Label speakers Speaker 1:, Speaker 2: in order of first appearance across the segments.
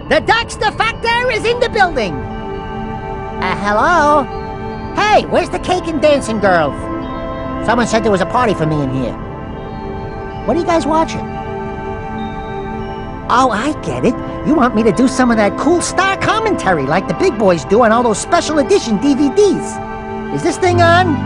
Speaker 1: The Daxter Factor is in the building! Hello? Hey, where's the cake and dancing girls? Someone said there was a party for me in here. What are you guys watching? Oh, I get it. You want me to do some of that cool star commentary like the big boys do on all those special edition DVDs. Is this thing on?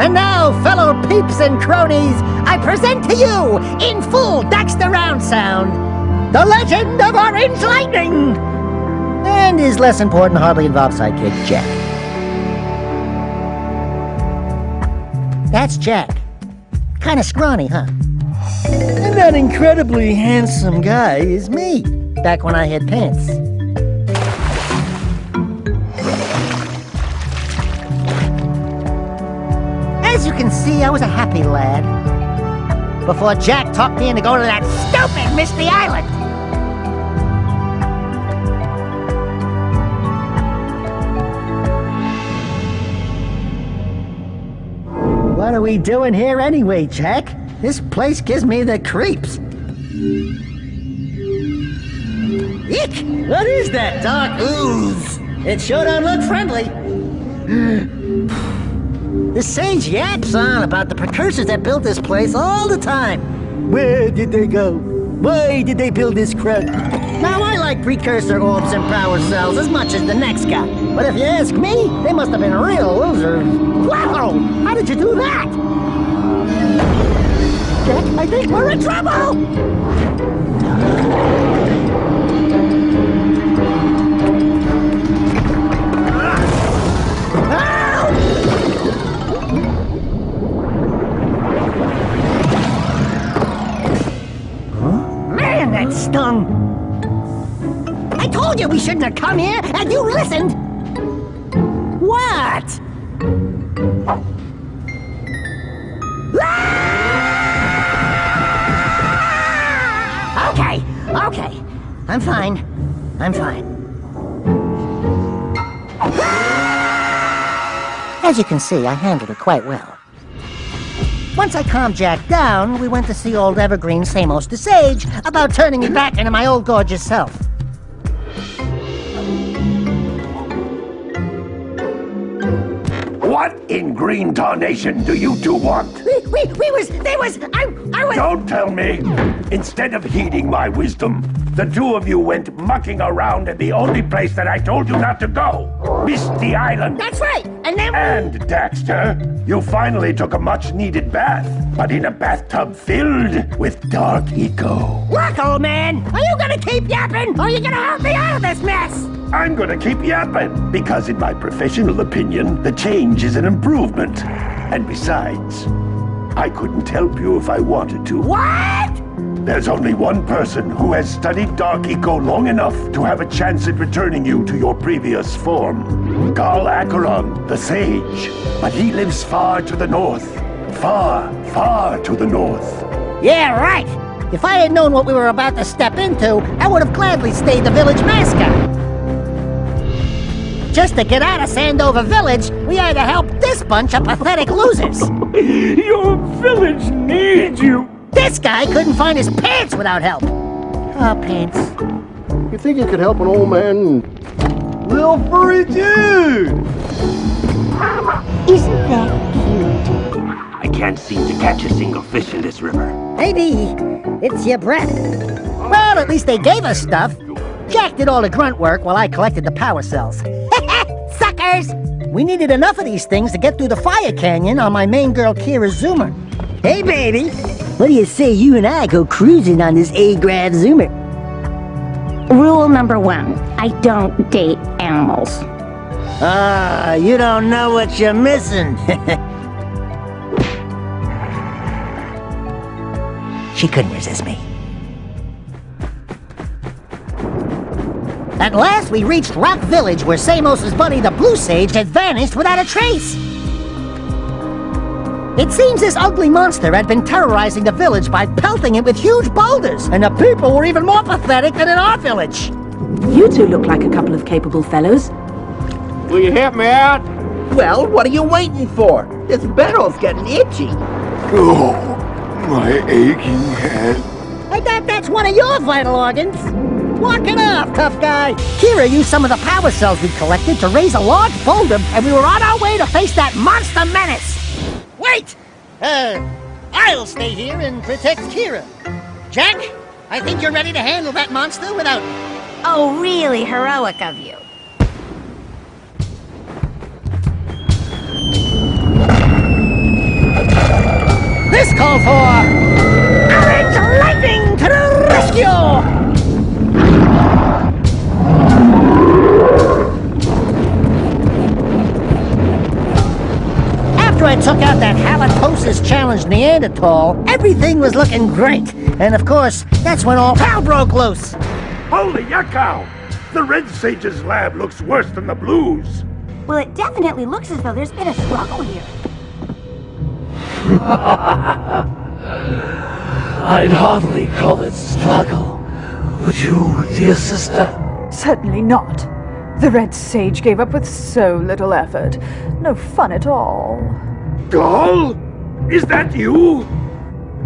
Speaker 1: And now, fellow peeps and cronies, I present to you, in full Daxter round sound, the legend of Orange Lightning! And his less important, hardly involved sidekick, Jack. That's Jack. Kinda scrawny, huh? And that incredibly handsome guy is me, back when I had pants. As you can see, I was a happy lad. Before Jack talked me into going to that stupid Misty Island. What are we doing here anyway, Jack? This place gives me the creeps. Eek! What is that dark ooze? It sure don't look friendly. The sage yaps on about the precursors that built this place all the time. Where did they go? Why did they build this crap? Now, I like precursor orbs and power cells as much as the next guy. But if you ask me, they must have been real losers. Wow! How did you do that? Jack, I think we're in trouble! Man, that stung! I told you we shouldn't have come here, and you listened! What? Okay. I'm fine. As you can see, I handled it quite well. Once I calmed Jack down, we went to see old Evergreen Samos the Sage about turning me back into my old gorgeous self.
Speaker 2: What in green tarnation do you two want?
Speaker 1: I was...
Speaker 2: Don't tell me! Instead of heeding my wisdom, the two of you went mucking around in the only place that I told you not to go! Misty Island!
Speaker 1: That's right! And then...
Speaker 2: And, Daxter, you finally took a much-needed bath, but in a bathtub filled with dark eco.
Speaker 1: Look, old man! Are you gonna keep yapping, or are you gonna help me out of this mess?
Speaker 2: I'm gonna keep yapping, because in my professional opinion, the change is an improvement. And besides, I couldn't help you if I wanted to.
Speaker 1: What?
Speaker 2: There's only one person who has studied Dark Eco long enough to have a chance at returning you to your previous form. Carl Acheron, the Sage. But he lives far to the north. Far, far to the north.
Speaker 1: Yeah, right! If I had known what we were about to step into, I would have gladly stayed the village mascot. Just to get out of Sandover Village, we had to help this bunch of pathetic losers.
Speaker 2: Your village needs you!
Speaker 1: This guy couldn't find his pants without help. Oh, pants.
Speaker 3: You think you could help an old man? Little furry dude!
Speaker 4: Isn't that cute?
Speaker 5: I can't seem to catch a single fish in this river.
Speaker 1: Maybe it's your breath. Well, at least they gave us stuff. Jack did all the grunt work while I collected the power cells. Suckers! We needed enough of these things to get through the fire canyon on my main girl Kira's Zoomer. Hey, baby! What do you say you and I go cruising on this A-Grav Zoomer?
Speaker 4: Rule number 1, I don't date animals.
Speaker 1: Ah, you don't know what you're missing. She couldn't resist me. At last, we reached Rock Village, where Samos's buddy, the Blue Sage, had vanished without a trace. It seems this ugly monster had been terrorizing the village by pelting it with huge boulders, and the people were even more pathetic than in our village.
Speaker 6: You two look like a couple of capable fellows.
Speaker 3: Will you help me out?
Speaker 7: Well, what are you waiting for? This barrel's getting itchy.
Speaker 3: Oh, my aching head.
Speaker 1: I thought that's one of your vital organs. Walk it off, tough guy. Kira used some of the power cells we collected to raise a large boulder, and we were on our way to face that monster menace. Wait! I'll stay here and protect Kira. Jak, I think you're ready to handle that monster without me.
Speaker 4: Oh, really heroic of you.
Speaker 1: This call for Orange Lightning to the rescue! After I took out that halitosis challenge Neanderthal, everything was looking great. And of course, that's when all hell broke loose.
Speaker 2: Holy yakkow! The Red Sage's lab looks worse than the Blues.
Speaker 4: Well, it definitely looks as though there's been a struggle here.
Speaker 8: I'd hardly call it struggle. Would you, dear sister?
Speaker 9: Certainly not. The Red Sage gave up with so little effort. No fun at all.
Speaker 2: Gall? Is that you?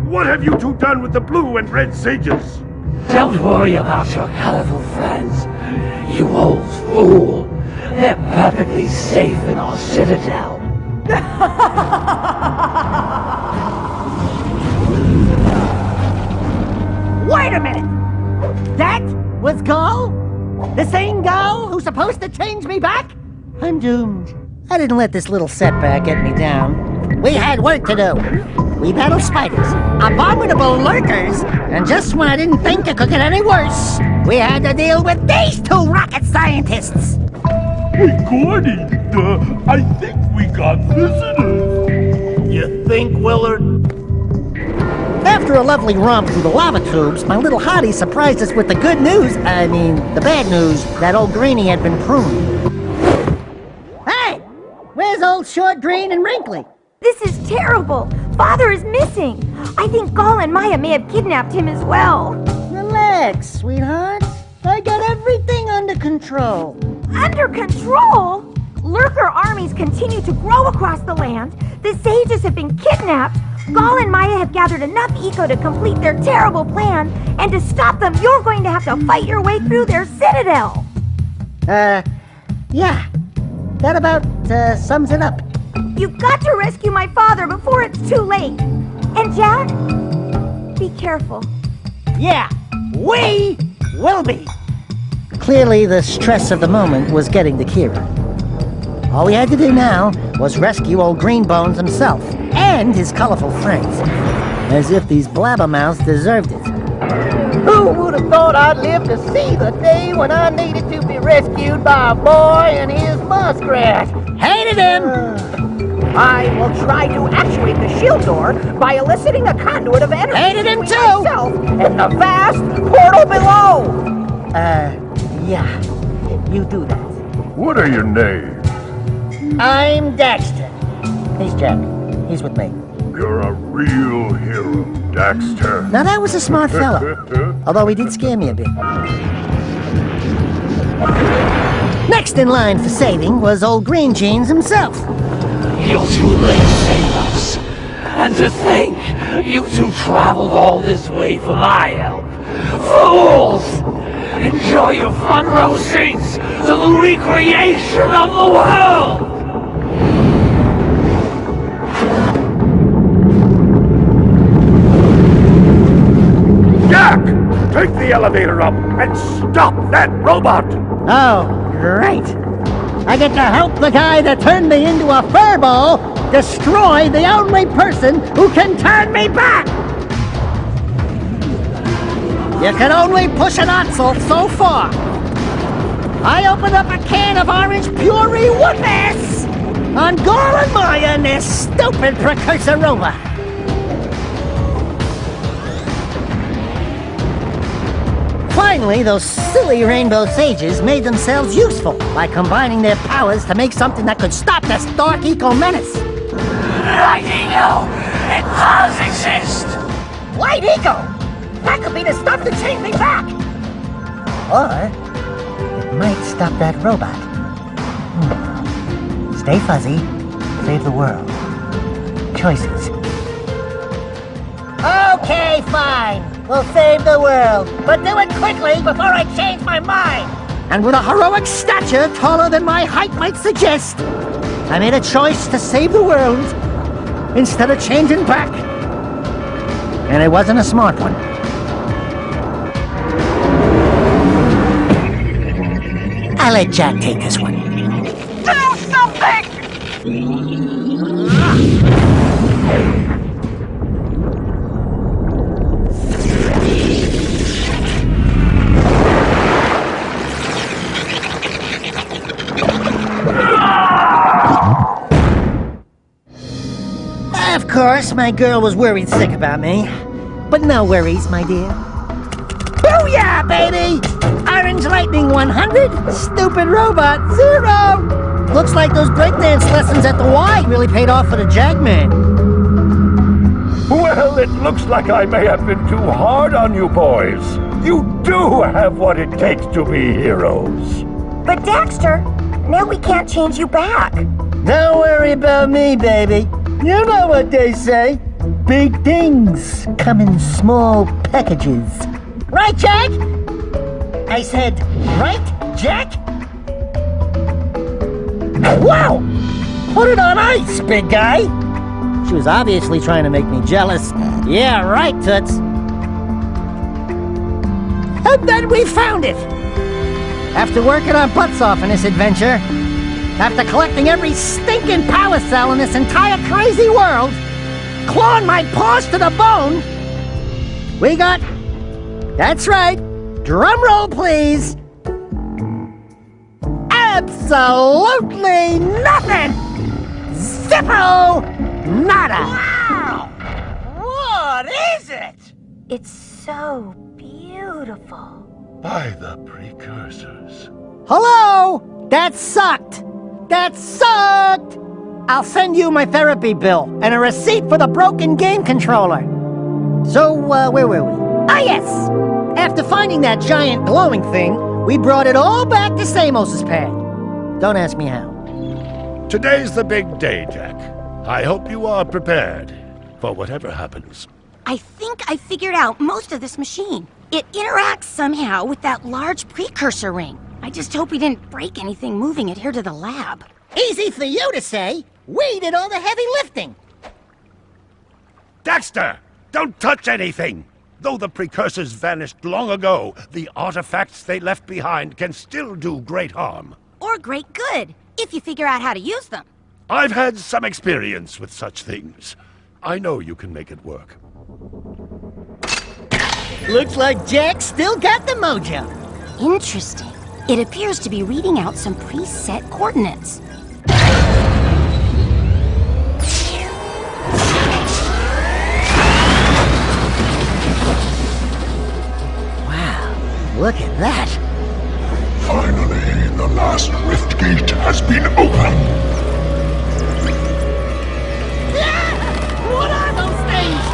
Speaker 2: What have you two done with the Blue and Red Sages?
Speaker 8: Don't worry about your colorful friends, you old fool. They're perfectly safe in our citadel.
Speaker 1: Wait a minute! That was Gall? The same Gall who's supposed to change me back? I'm doomed. I didn't let this little setback get me down. We had work to do. We battled spiders, abominable lurkers, and just when I didn't think it could get any worse, we had to deal with these two rocket scientists!
Speaker 2: Hey, Gordy, I think we got visitors.
Speaker 3: You think, Willard?
Speaker 1: After a lovely romp through the lava tubes, my little hottie surprised us with the good news, the bad news, that old Greenie had been pruned. Hey! Where's old Short, Green, and Wrinkly?
Speaker 10: This is terrible. Father is missing. I think Gall and Maya may have kidnapped him as well.
Speaker 1: Relax, sweetheart. I got everything under control.
Speaker 10: Under control? Lurker armies continue to grow across the land. The sages have been kidnapped. Gall and Maya have gathered enough eco to complete their terrible plan, and to stop them, you're going to have to fight your way through their citadel.
Speaker 1: Yeah. That about, sums it up.
Speaker 10: You've got to rescue my father before it's too late. And Jak, be careful.
Speaker 1: Yeah, we will be. Clearly, the stress of the moment was getting to Kira. All we had to do now was rescue old Greenbones himself and his colorful friends. As if these blabbermouths deserved it.
Speaker 7: Who would have thought I'd live to see the day when I needed to be rescued by a boy and his muskrat?
Speaker 1: Hated him!
Speaker 7: I will try to actuate the shield door by eliciting a conduit of energy
Speaker 1: Hated him
Speaker 7: between
Speaker 1: too!
Speaker 7: myself and the vast portal below!
Speaker 1: Yeah. You do that.
Speaker 2: What are your names?
Speaker 1: I'm Daxter. He's Jak. He's with me.
Speaker 2: You're a real hero, Daxter.
Speaker 1: Now that was a smart fellow. Although he did scare me a bit. Next in line for saving was old Green Jeans himself.
Speaker 8: You're too late to save us. And to think, you two traveled all this way for my help. Fools! Enjoy your front row seats to the recreation of the world!
Speaker 2: Jak! Take the elevator up and stop that robot!
Speaker 1: Oh, great. I get to help the guy that turned me into a furball destroy the only person who can turn me back! You can only push an oxel so far. I open up a can of orange puree woodness on Gall and Maya and their stupid precursor robot. Finally, those silly rainbow sages made themselves useful by combining their powers to make something that could stop this dark eco menace.
Speaker 8: Light eco! It does exist!
Speaker 1: Light eco! That could be the stuff to change me back! Or it might stop that robot. Stay fuzzy, save the world. Choices.
Speaker 7: Okay, fine. We'll save the world. But do it quickly before I change my mind.
Speaker 1: And with a heroic stature taller than my height might suggest, I made a choice to save the world instead of changing back. And it wasn't a smart one. I'll let Jak take this one.
Speaker 9: Do something!
Speaker 1: Of course, my girl was worried sick about me. But no worries, my dear. Booyah, baby! Orange Lightning 100, Stupid Robot 0! Looks like those breakdance lessons at the Y really paid off for the Jackman.
Speaker 2: Well, it looks like I may have been too hard on you boys. You do have what it takes to be heroes.
Speaker 10: But Daxter, now we can't change you back.
Speaker 1: Don't worry about me, baby. You know what they say. Big things come in small packages. Right, Jak? I said, right, Jak? Wow! Put it on ice, big guy! She was obviously trying to make me jealous. Yeah, right, Toots. And then we found it! After working our butts off in this adventure, after collecting every stinking power cell in this entire crazy world, clawing my paws to the bone, we got... That's right. Drum roll, please. Absolutely nothing! Zippo nada!
Speaker 7: Wow! What is it?
Speaker 10: It's so beautiful.
Speaker 2: By the precursors.
Speaker 1: Hello? That sucked! That sucked! I'll send you my therapy bill and a receipt for the broken game controller. So, where were we? Ah, yes! After finding that giant glowing thing, we brought it all back to Samos's pad. Don't ask me how.
Speaker 2: Today's the big day, Jak. I hope you are prepared for whatever happens.
Speaker 4: I think I figured out most of this machine. It interacts somehow with that large precursor ring. I just hope we didn't break anything moving it here to the lab.
Speaker 1: Easy for you to say. We did all the heavy lifting.
Speaker 2: Daxter! Don't touch anything! Though the precursors vanished long ago, the artifacts they left behind can still do great harm.
Speaker 4: Or great good, if you figure out how to use them.
Speaker 2: I've had some experience with such things. I know you can make it work.
Speaker 1: Looks like Jak still got the mojo.
Speaker 4: Interesting. It appears to be reading out some preset coordinates.
Speaker 1: Wow, look at that.
Speaker 11: Finally, the last rift gate has been opened.
Speaker 1: What are those things?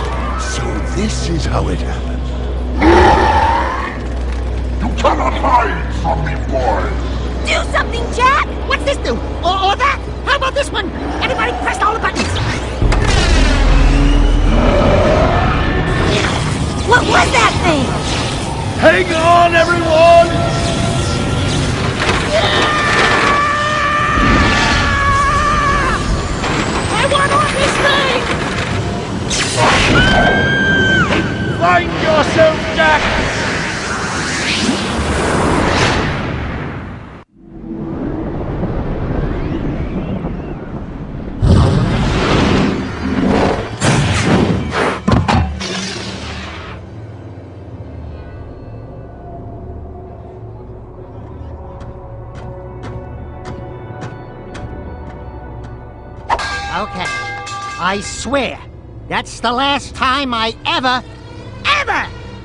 Speaker 2: So this is how it happened.
Speaker 11: You cannot hide from me, boy.
Speaker 4: Do something, Jak!
Speaker 1: What's this do? Or that? How about this one? Everybody press all the buttons.
Speaker 4: What was that thing?
Speaker 2: Hang on, everyone!
Speaker 1: I want on this thing!
Speaker 2: Find yourself, Jak!
Speaker 1: Okay, I swear, that's the last time I ever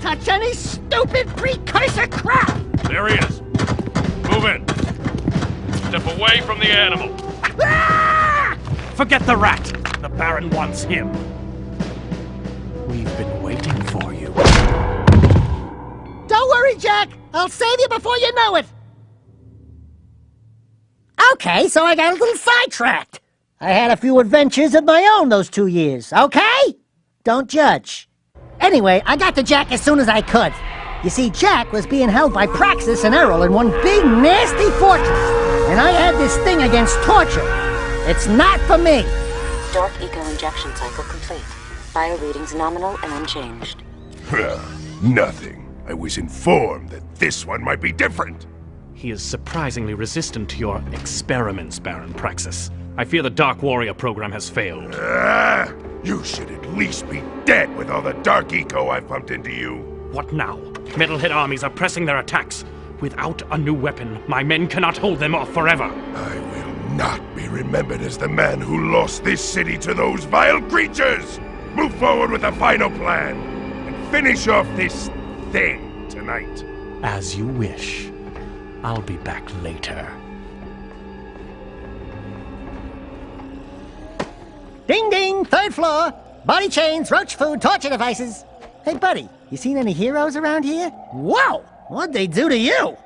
Speaker 1: touch any stupid precursor crap!
Speaker 12: There he is. Move in. Step away from the animal.
Speaker 1: Ah!
Speaker 5: Forget the rat. The Baron wants him. We've been waiting for you.
Speaker 1: Don't worry, Jak. I'll save you before you know it. Okay, so I got a little sidetracked. I had a few adventures of my own those 2 years, okay? Don't judge. Anyway, I got to Jack as soon as I could. You see, Jack was being held by Praxis and Errol in one big, nasty fortress. And I had this thing against torture. It's not for me.
Speaker 13: Dark eco-injection cycle complete. Bio readings nominal and unchanged.
Speaker 2: Nothing. I was informed that this one might be different.
Speaker 5: He is surprisingly resistant to your experiments, Baron Praxis. I fear the Dark Warrior program has failed.
Speaker 2: You should at least be dead with all the dark eco I've pumped into you.
Speaker 5: What now? Metalhead armies are pressing their attacks. Without a new weapon, my men cannot hold them off forever.
Speaker 2: I will not be remembered as the man who lost this city to those vile creatures. Move forward with the final plan and finish off this thing tonight.
Speaker 5: As you wish. I'll be back later.
Speaker 1: Ding ding, 3rd floor. Body chains, roach food, torture devices. Hey, buddy, you seen any heroes around here? Whoa! What'd they do to you?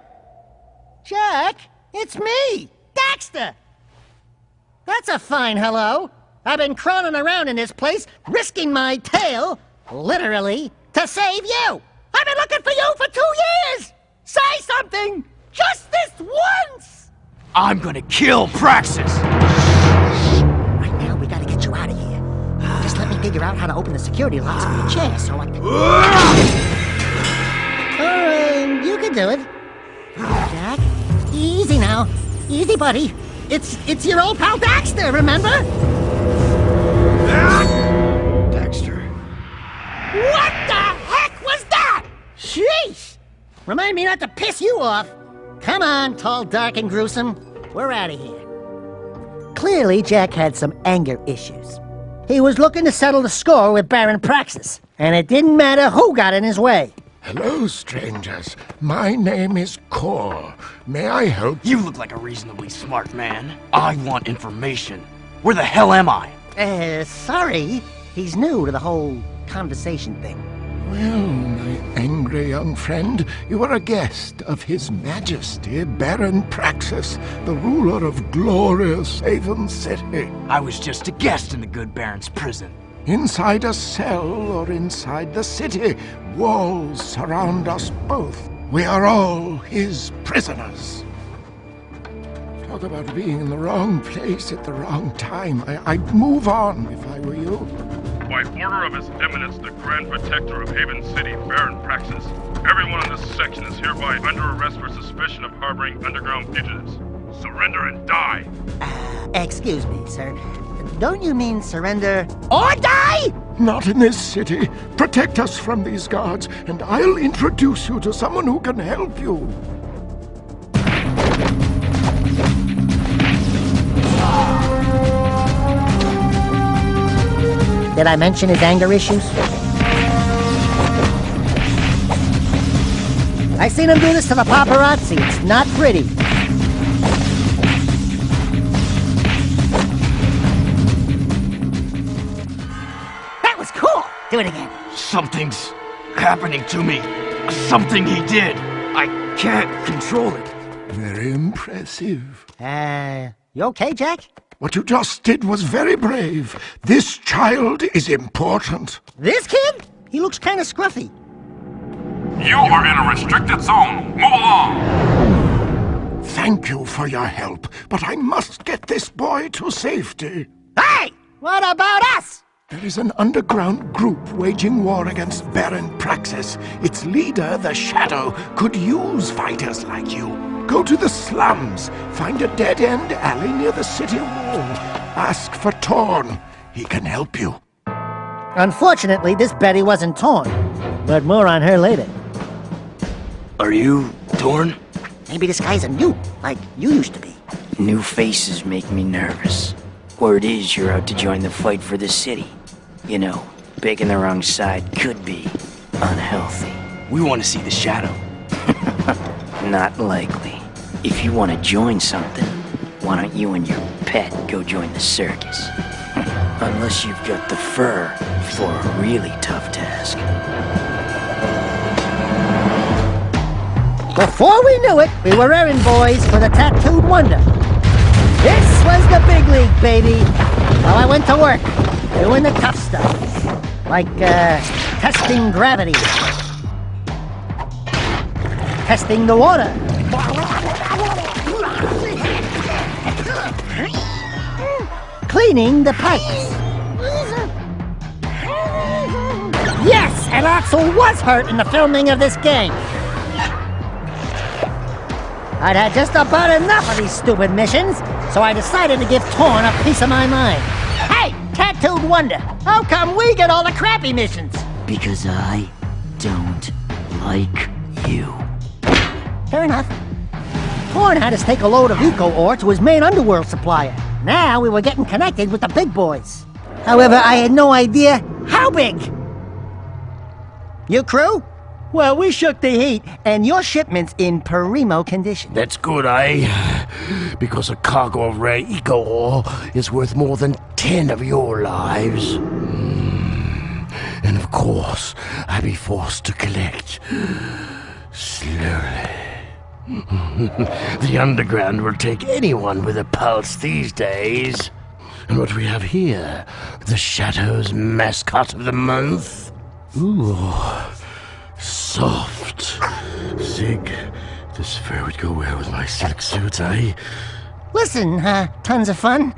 Speaker 1: Jack, it's me, Daxter. That's a fine hello. I've been crawling around in this place, risking my tail, literally, to save you. I've been looking for you for 2 years. Say something, just this once.
Speaker 14: I'm gonna kill Praxis.
Speaker 1: Right now, we gotta get you out of here. Just let me figure out how to open the security locks on the chair so I can... you can do it. Jack, easy now. Easy, buddy. It's your old pal Daxter, remember?
Speaker 3: Daxter.
Speaker 1: What the heck was that? Sheesh! Remind me not to piss you off. Come on, tall, dark, and gruesome. We're out of here. Clearly, Jack had some anger issues. He was looking to settle the score with Baron Praxis, and it didn't matter who got in his way.
Speaker 2: Hello, strangers. My name is Kor. May I help?
Speaker 14: You look like a reasonably smart man. I want information. Where the hell am I?
Speaker 1: Sorry. He's new to the whole conversation thing.
Speaker 2: Well, my angry young friend, you are a guest of His Majesty Baron Praxis, the ruler of glorious Haven City.
Speaker 14: I was just a guest in the good Baron's prison.
Speaker 2: Inside a cell or inside the city, walls surround us both. We are all his prisoners. Talk about being in the wrong place at the wrong time. I'd move on if I were you.
Speaker 12: By order of His Eminence, the Grand Protector of Haven City, Baron Praxis, everyone in this section is hereby under arrest for suspicion of harboring underground fugitives. Surrender and die!
Speaker 1: Excuse me, sir. Don't you mean surrender or die?
Speaker 2: Not in this city. Protect us from these guards, and I'll introduce you to someone who can help you.
Speaker 1: Did I mention his anger issues? I seen him do this to the paparazzi. It's not pretty. That was cool. Do it again.
Speaker 14: Something's happening to me. Something he did. I can't control it.
Speaker 2: Very impressive.
Speaker 1: You okay, Jack?
Speaker 2: What you just did was very brave. This child is important.
Speaker 1: This kid? He looks kind of scruffy.
Speaker 12: You are in a restricted zone. Move along!
Speaker 2: Thank you for your help, but I must get this boy to safety.
Speaker 1: Hey! What about us?
Speaker 2: There is an underground group waging war against Baron Praxis. Its leader, the Shadow, could use fighters like you. Go to the slums, find a dead-end alley near the city wall. Ask for Torn. He can help you.
Speaker 1: Unfortunately, this Betty wasn't Torn. But more on her later.
Speaker 14: Are you Torn?
Speaker 1: Maybe this guy's a mute, like you used to be.
Speaker 15: New faces make me nervous. Word is you're out to join the fight for the city. You know, picking the wrong side could be unhealthy.
Speaker 14: We want to see the Shadow.
Speaker 15: Not likely. If you want to join something, why don't you and your pet go join the circus? Unless you've got the fur for a really tough task.
Speaker 1: Before we knew it, we were errand boys for the Tattooed Wonder. This was the big league, baby. How I went to work, doing the tough stuff. Like, Testing gravity. Testing the water. Cleaning the pipes. Yes, and Axel was hurt in the filming of this game. I'd had just about enough of these stupid missions, so I decided to give Torn a piece of my mind. Hey, Tattooed Wonder, how come we get all the crappy missions?
Speaker 15: Because I don't like you.
Speaker 1: Fair enough. Torn had us take a load of eco ore to his main underworld supplier. Now we were getting connected with the big boys. However, I had no idea how big. Your crew? Well, we shook the heat, and your shipment's in primo condition.
Speaker 2: That's good, eh? Because a cargo of rare eco ore is worth more than 10 of your lives. And of course, I'd be forced to collect slowly. The underground will take anyone with a pulse these days. And what we have here, the Shadow's mascot of the month. Ooh, soft. Zig, this fur would go well with my silk suit, eh?
Speaker 1: Listen, tons of fun.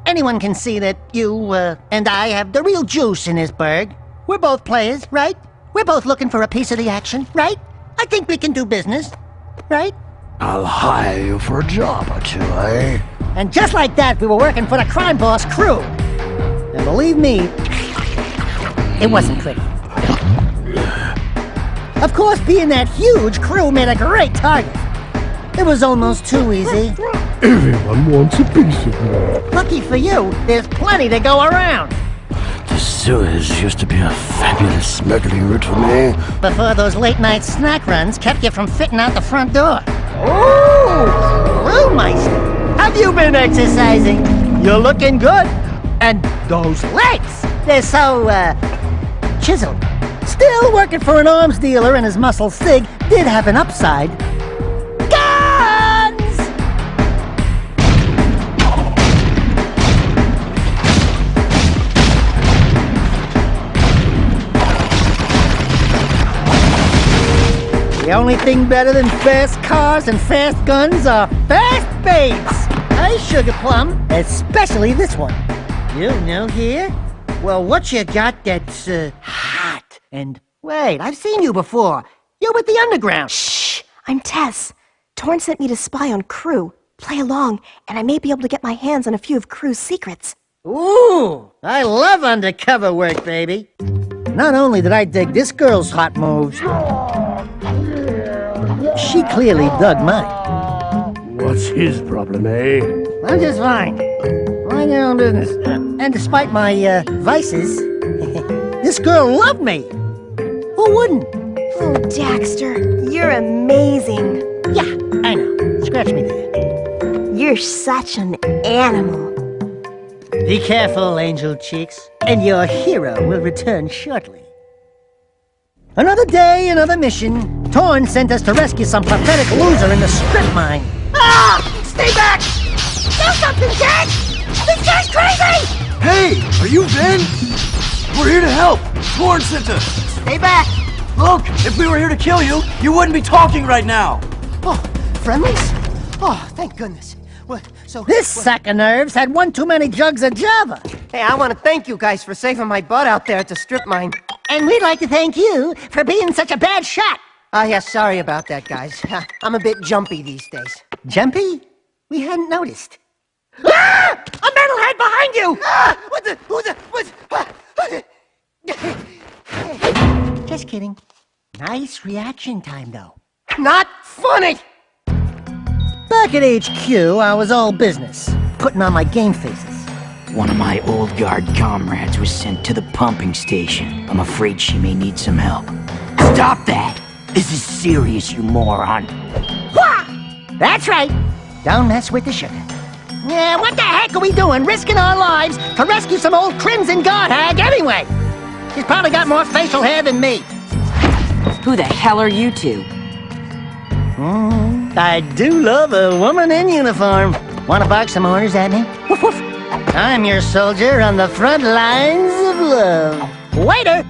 Speaker 1: Anyone can see that you, and I have the real juice in this burg. We're both players, right? We're both looking for a piece of the action, right? I think we can do business, right?
Speaker 2: I'll hire you for a job or two, eh?
Speaker 1: And just like that, we were working for the crime boss crew. And believe me, it wasn't pretty. Of course, being that huge crew made a great target. It was almost too easy.
Speaker 2: Everyone wants a piece of me.
Speaker 1: Lucky for you, there's plenty to go around.
Speaker 2: The sewers used to be a fabulous smuggling route for me.
Speaker 1: Before those late-night snack runs kept you from fitting out the front door. Ooh! Brewmeister! Have you been exercising? You're looking good. And those legs! They're so, chiseled. Still working for an arms dealer and his muscle Sig did have an upside. Guns! The only thing better than fast cars and fast guns are fast babes! Hey, Sugar Plum, especially this one. You new here? Well, what you got that's, hot? And wait, I've seen you before. You're with the underground.
Speaker 10: Shh! I'm Tess. Torn sent me to spy on Crew. Play along, and I may be able to get my hands on a few of Crew's secrets.
Speaker 1: Ooh, I love undercover work, baby. Not only did I dig this girl's hot moves, she clearly dug mine.
Speaker 2: What's his problem, eh?
Speaker 1: I'm just fine. Mind your own business. And despite my, vices, this girl loved me. Who wouldn't?
Speaker 10: Oh, Daxter, you're amazing.
Speaker 1: Yeah, I know. Scratch me there.
Speaker 10: You're such an animal.
Speaker 1: Be careful, Angel Cheeks, and your hero will return shortly. Another day, another mission. Torn sent us to rescue some pathetic loser in the strip mine. Ah! Stay back! Do something, Jack! This guy's crazy!
Speaker 14: Hey, are you Ben? We're here to help. Torn sent us.
Speaker 1: Stay back!
Speaker 14: Look, if we were here to kill you, you wouldn't be talking right now.
Speaker 7: Oh, friendlies? Oh, thank goodness.
Speaker 1: This sack of nerves had one too many jugs of Java.
Speaker 7: Hey, I want to thank you guys for saving my butt out there at the strip mine.
Speaker 1: And we'd like to thank you for being such a bad shot.
Speaker 7: Yeah, sorry about that, guys. I'm a bit jumpy these days.
Speaker 1: Jumpy? We hadn't noticed. Ah! A metalhead behind you!
Speaker 7: Ah!
Speaker 1: Just kidding. Nice reaction time, though.
Speaker 7: Not funny!
Speaker 1: Back at HQ, I was all business, putting on my game faces.
Speaker 15: One of my old guard comrades was sent to the pumping station. I'm afraid she may need some help. Stop that! This is serious, you moron.
Speaker 1: Wah! That's right. Don't mess with the sugar. Yeah, what the heck are we doing, risking our lives to rescue some old Crimson Guard hag anyway? She's probably got more facial hair than me.
Speaker 6: Who the hell are you two?
Speaker 1: I do love a woman in uniform. Want to bark some orders at me? Woof woof. I'm your soldier on the front lines of love. Waiter,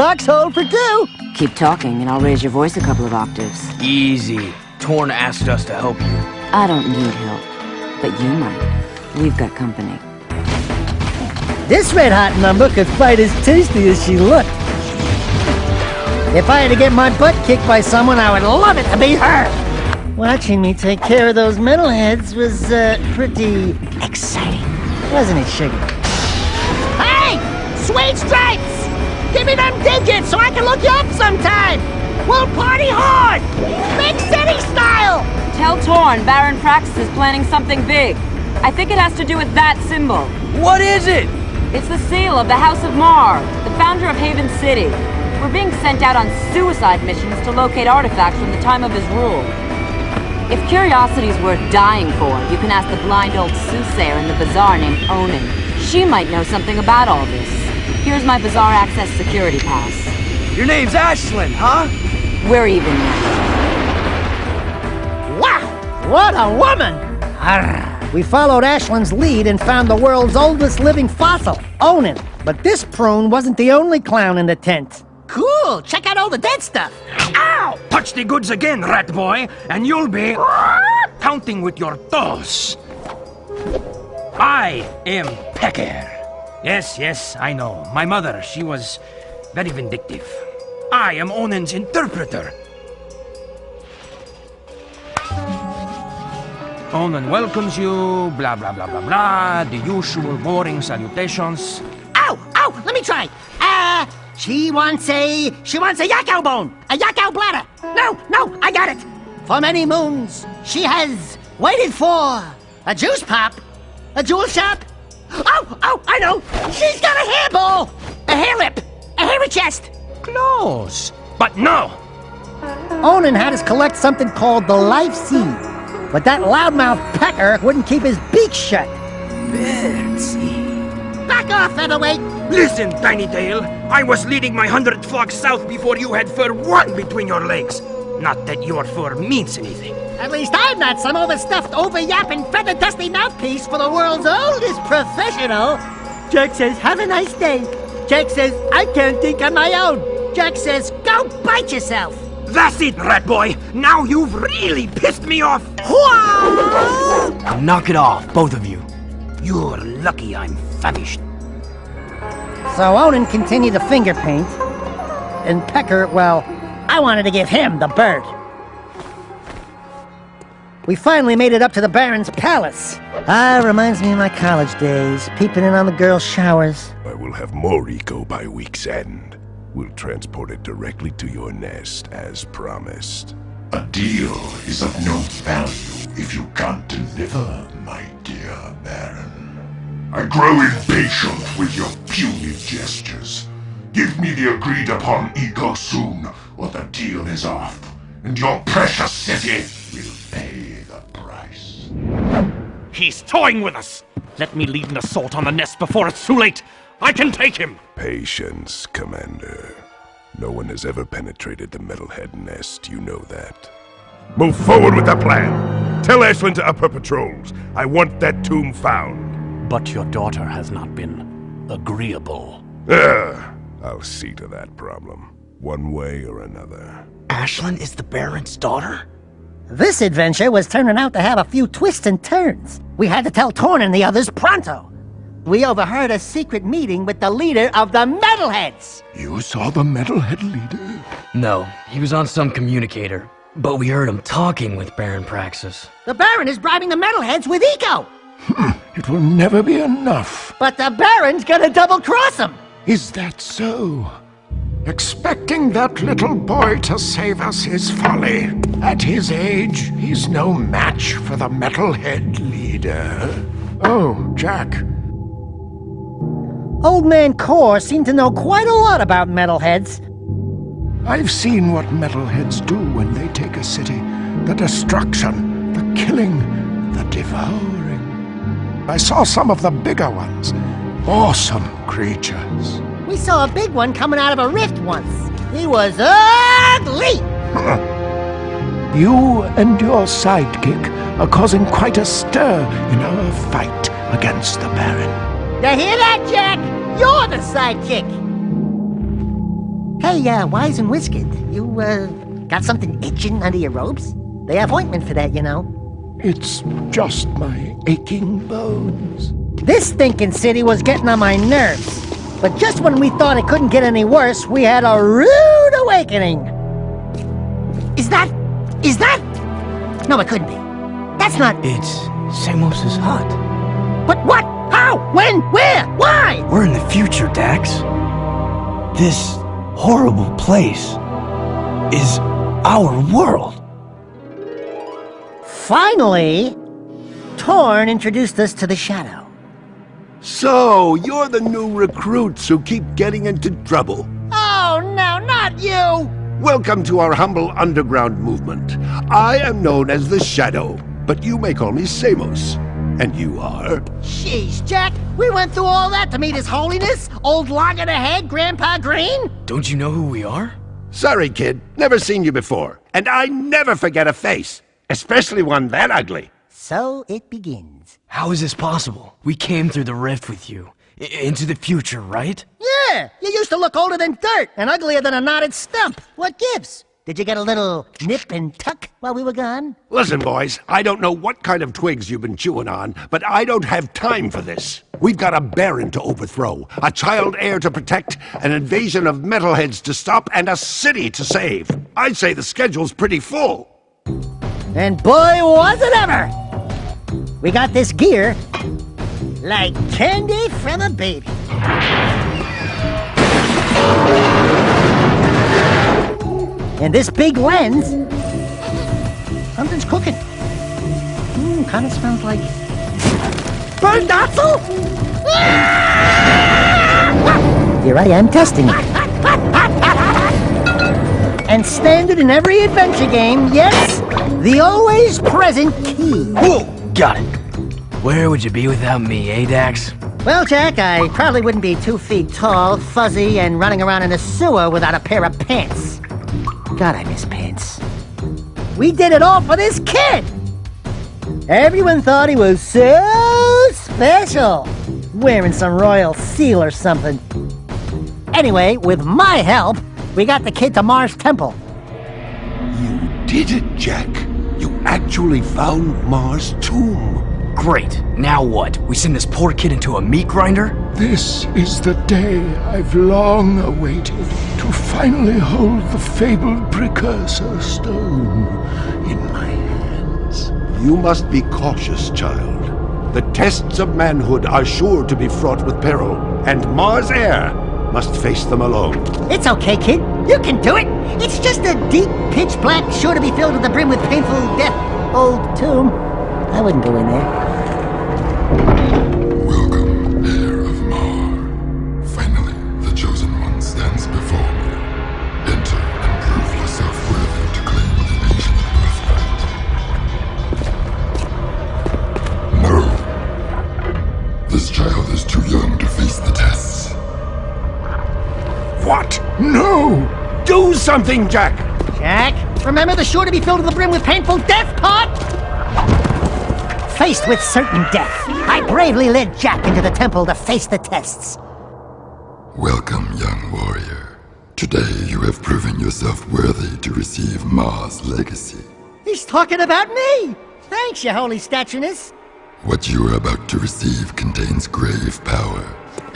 Speaker 1: foxhole for two.
Speaker 6: Keep talking and I'll raise your voice a couple of octaves.
Speaker 14: Easy. Torn asked us to help you.
Speaker 6: I don't need help, but you might. We've got company.
Speaker 1: This red-hot number could fight as tasty as she looked. If I had to get my butt kicked by someone, I would love it to be her. Watching me take care of those metalheads was, pretty exciting. Wasn't it, Sugar?
Speaker 7: Hey! Sweet stripes! Give me them digits so I can look you up sometime! We'll party hard! Big city style!
Speaker 6: Tell Torn Baron Praxis is planning something big. I think it has to do with that symbol.
Speaker 14: What is it?
Speaker 6: It's the seal of the House of Mar, the founder of Haven City. We're being sent out on suicide missions to locate artifacts from the time of his rule. If curiosity's worth dying for, you can ask the blind old soothsayer in the bazaar named Onan. She might know something about all this. Here's my bazaar access security pass.
Speaker 14: Your name's Ashlyn, huh?
Speaker 6: We're even now.
Speaker 1: Wow! What a woman! Arrgh. We followed Ashlyn's lead and found the world's oldest living fossil, Onan. But this prune wasn't the only clown in the tent.
Speaker 7: Cool! Check out all the dead stuff!
Speaker 14: Ow! Touch the goods again, rat boy, and you'll be counting with your toes. I am Pecker. Yes, I know. My mother, she was very vindictive. I am Onan's interpreter. Onan welcomes you, blah, blah, blah, blah, blah. The usual boring salutations.
Speaker 7: Ow! Ow! Let me try! She wants a yakao bone! A yakao bladder! No! I got it! For many moons, she has waited for a juice pop, a jewel shop. Oh! I know! She's got a hairball! A hair lip! A hairy chest!
Speaker 14: Close, but no!
Speaker 1: Onan had us collect something called the Life Seed, but that loudmouth Pecker wouldn't keep his beak shut.
Speaker 14: Birdseed.
Speaker 7: Back off, featherweight!
Speaker 14: Listen, Tiny Tail. I was leading my 100 flocks south before you had fur one between your legs. Not that your fur means anything.
Speaker 7: At least I'm not some overstuffed, over-yapping, feather-dusty mouthpiece for the world's oldest professional. Jack says, have a nice day. Jack says, I can't think on my own. Jack says, go bite yourself.
Speaker 14: That's it, rat boy. Now you've really pissed me off. Knock it off, both of you. You're lucky I'm famished.
Speaker 1: So Onan continued to finger paint, and Pecker, well, I wanted to give him the bird. We finally made it up to the Baron's palace. Reminds me of my college days, peeping in on the girls' showers.
Speaker 2: I will have more eco by week's end. We'll transport it directly to your nest, as promised.
Speaker 11: A deal is of no value if you can't deliver, my dear Baron. I grow impatient with your puny gestures. Give me the agreed-upon eco soon, or the deal is off, and your precious city will pay the price.
Speaker 5: He's toying with us! Let me lead an assault on the nest before it's too late! I can take him!
Speaker 2: Patience, Commander. No one has ever penetrated the Metalhead nest, you know that. Move forward with the plan! Tell Ashlyn to up her patrols. I want that tomb found.
Speaker 5: But your daughter has not been agreeable.
Speaker 2: I'll see to that problem, one way or another.
Speaker 14: Ashlyn is the Baron's daughter?
Speaker 1: This adventure was turning out to have a few twists and turns. We had to tell Torn and the others pronto. We overheard a secret meeting with the leader of the Metalheads.
Speaker 11: You saw the Metalhead leader?
Speaker 14: No, he was on some communicator. But we heard him talking with Baron Praxis.
Speaker 7: The Baron is bribing the Metalheads with eco.
Speaker 11: It will never be enough.
Speaker 7: But the Baron's gonna double-cross him.
Speaker 11: Is that so? Expecting that little boy to save us is folly. At his age, he's no match for the Metalhead leader. Oh, Jack.
Speaker 1: Old Man Core seemed to know quite a lot about Metalheads.
Speaker 11: I've seen what Metalheads do when they take a city. The destruction, the killing, the devouring. I saw some of the bigger ones. Awesome creatures.
Speaker 7: We saw a big one coming out of a rift once. He was ugly!
Speaker 11: You and your sidekick are causing quite a stir in our fight against the Baron.
Speaker 7: You hear that, Jack? You're the sidekick.
Speaker 1: Hey, Wise and Whiskered, you, got something itching under your robes? They have ointment for that, you know.
Speaker 2: It's just my aching bones.
Speaker 1: This stinking city was getting on my nerves. But just when we thought it couldn't get any worse, we had a rude awakening. Is that... No, it couldn't be. That's not...
Speaker 16: It's Samos's hut.
Speaker 1: But what? How? When? Where? Why?
Speaker 16: We're in the future, Dax. This horrible place is our world.
Speaker 1: Finally, Torn introduced us to the Shadow.
Speaker 2: So, you're the new recruits who keep getting into trouble.
Speaker 1: Oh, no, not you!
Speaker 2: Welcome to our humble underground movement. I am known as the Shadow, but you may call me Samos. And you are?
Speaker 1: Jeez, Jack, we went through all that to meet His Holiness, Old Loggerhead, Grandpa Green?
Speaker 16: Don't you know who we are?
Speaker 2: Sorry, kid. Never seen you before. And I never forget a face. Especially one that ugly.
Speaker 1: So it begins.
Speaker 16: How is this possible? We came through the rift with you. Into the future, right?
Speaker 1: Yeah, you used to look older than dirt and uglier than a knotted stump. What gives? Did you get a little nip and tuck while we were gone?
Speaker 2: Listen, boys, I don't know what kind of twigs you've been chewing on, but I don't have time for this. We've got a Baron to overthrow, a child heir to protect, an invasion of metalheads to stop, and a city to save. I'd say the schedule's pretty full.
Speaker 1: And boy, was it ever! We got this gear like candy from a baby. And this big lens, something's cooking. Kind of smells like burned Otzel? Here I am testing it. And standard in every adventure game, yes, the always present key.
Speaker 16: Whoa! Got it. Where would you be without me, eh, Dax?
Speaker 1: Well, Jack, I probably wouldn't be 2 feet tall, fuzzy, and running around in a sewer without a pair of pants. God, I miss pants. We did it all for this kid! Everyone thought he was so special, wearing some royal seal or something. Anyway, with my help, we got the kid to Mars Temple.
Speaker 2: You did it, Jack. You actually found Mars' tomb.
Speaker 16: Great. Now what? We send this poor kid into a meat grinder?
Speaker 11: This is the day I've long awaited, to finally hold the fabled precursor stone in my hands.
Speaker 2: You must be cautious, child. The tests of manhood are sure to be fraught with peril, and Mars Air must face them alone.
Speaker 1: It's okay, kid. You can do it. It's just a deep, pitch black, sure to be filled to the brim with painful death old tomb. I wouldn't go in there.
Speaker 11: Welcome, heir of Mar. Finally, the chosen one stands before me. Enter and prove yourself worthy to claim the ancient birthright. No. This child is too young to face the tests.
Speaker 2: What? No! Do something, Jack!
Speaker 1: Jack, remember the sure to be filled to the brim with painful death part? Faced with certain death, I bravely led Jack into the temple to face the tests.
Speaker 11: Welcome, young warrior. Today you have proven yourself worthy to receive Mars' legacy.
Speaker 1: He's talking about me! Thanks, your holy statueness.
Speaker 11: What you are about to receive contains grave power.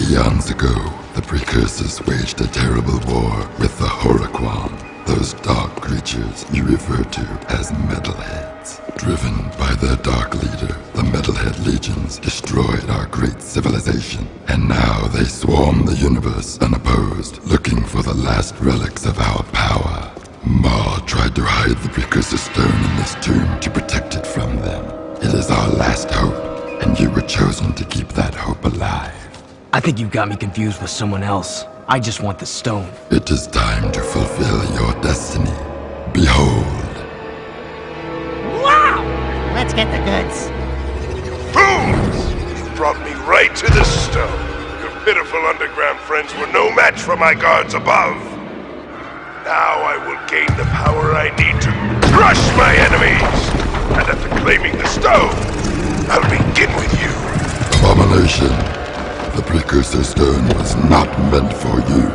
Speaker 11: Eons ago, the precursors waged a terrible war with the Horoquan, those dark creatures you refer to as metalheads. Driven by their dark leader, the Metalhead Legions destroyed our great civilization, and now they swarm the universe unopposed, looking for the last relics of our power. Ma tried to hide the precursor stone in this tomb to protect it from them. It is our last hope, and you were chosen to keep that hope alive.
Speaker 16: I think you've got me confused with someone else. I just want the stone.
Speaker 11: It is time to fulfill your destiny. Behold.
Speaker 1: Wow! Let's get the goods.
Speaker 12: Fools! You brought me right to the stone. Your pitiful underground friends were no match for my guards above. Now I will gain the power I need to crush my enemies. And after claiming the stone, I'll begin with you.
Speaker 11: Abomination. The precursor stone was not meant for you.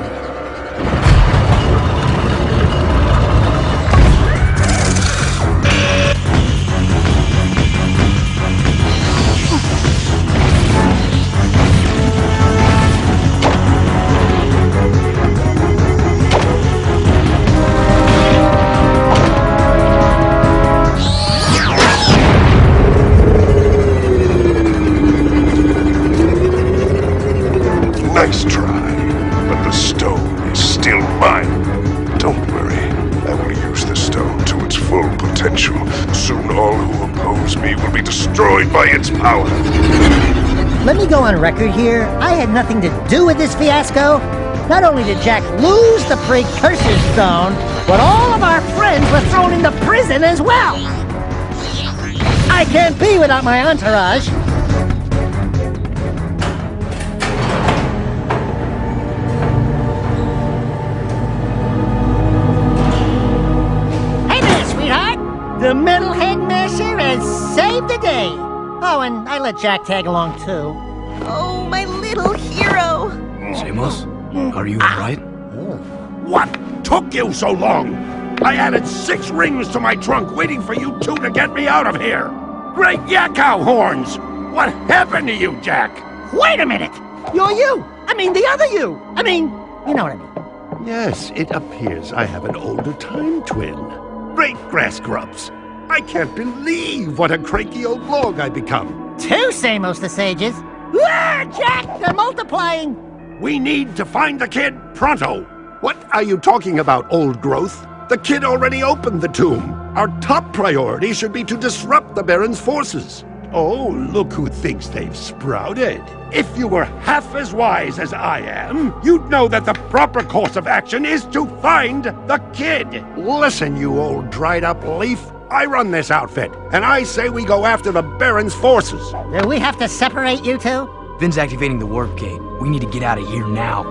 Speaker 12: be destroyed by its power.
Speaker 1: Let me go on record here. I had nothing to do with this fiasco. Not only did Jack lose the precursor stone, but all of our friends were thrown into prison as well. I can't be without my entourage. Hey there, sweetheart. The metalhead masher has saved the day. Oh, and I let Jack tag along too.
Speaker 10: Oh, my little hero.
Speaker 16: Samos, are you alright?
Speaker 2: What took you so long? I added 6 rings to my trunk waiting for you two to get me out of here. Great yakkow horns! What happened to you, Jack?
Speaker 1: Wait a minute! You're you! I mean, the other you! I mean, you know what I mean.
Speaker 2: Yes, it appears I have an older time twin. Great grass grubs. I can't believe what a cranky old log I've become.
Speaker 1: 2 Samos the Sages. Ah, Jack, they're multiplying!
Speaker 2: We need to find the kid pronto. What are you talking about, old growth? The kid already opened the tomb. Our top priority should be to disrupt the Baron's forces. Oh, look who thinks they've sprouted. If you were half as wise as I am, you'd know that the proper course of action is to find the kid. Listen, you old dried-up leaf. I run this outfit, and I say we go after the Baron's forces.
Speaker 1: Do we have to separate you two?
Speaker 17: Finn's activating the warp gate. We need to get out of here now.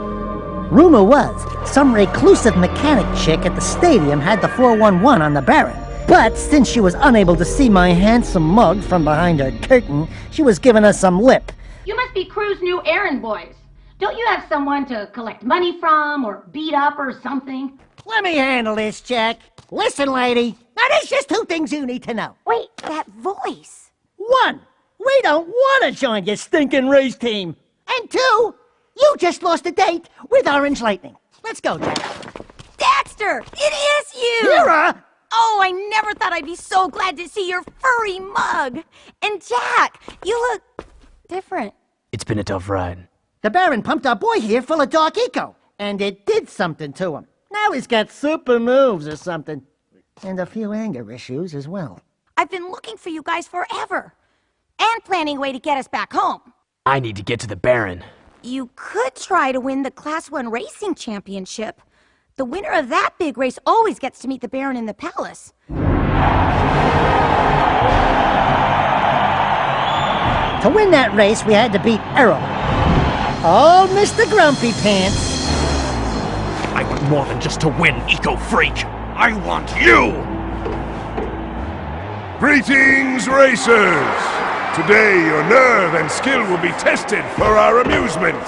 Speaker 1: Rumor was, some reclusive mechanic chick at the stadium had the 411 on the Baron. But since she was unable to see my handsome mug from behind her curtain, she was giving us some lip.
Speaker 18: You must be Crew's new errand boys. Don't you have someone to collect money from, or beat up or something?
Speaker 1: Let me handle this, Jack. Listen, lady. Now, there's just 2 things you need to know.
Speaker 10: Wait, that voice.
Speaker 1: 1, we don't want to join your stinking race team. And 2, you just lost a date with Orange Lightning. Let's go, Jack.
Speaker 4: Daxter! It is you!
Speaker 1: Kira!
Speaker 4: Oh, I never thought I'd be so glad to see your furry mug. And Jack, you look different.
Speaker 17: It's been a tough ride.
Speaker 1: The Baron pumped our boy here full of dark eco, and it did something to him. Now he's got super moves or something. And a few anger issues as well.
Speaker 4: I've been looking for you guys forever. And planning a way to get us back home.
Speaker 17: I need to get to the Baron.
Speaker 4: You could try to win the Class 1 Racing Championship. The winner of that big race always gets to meet the Baron in the palace.
Speaker 1: To win that race, we had to beat Errol. Oh, Mr. Grumpy Pants.
Speaker 5: I want more than just to win, Eco-Freak. I want you!
Speaker 12: Greetings, racers! Today, your nerve and skill will be tested for our amusement.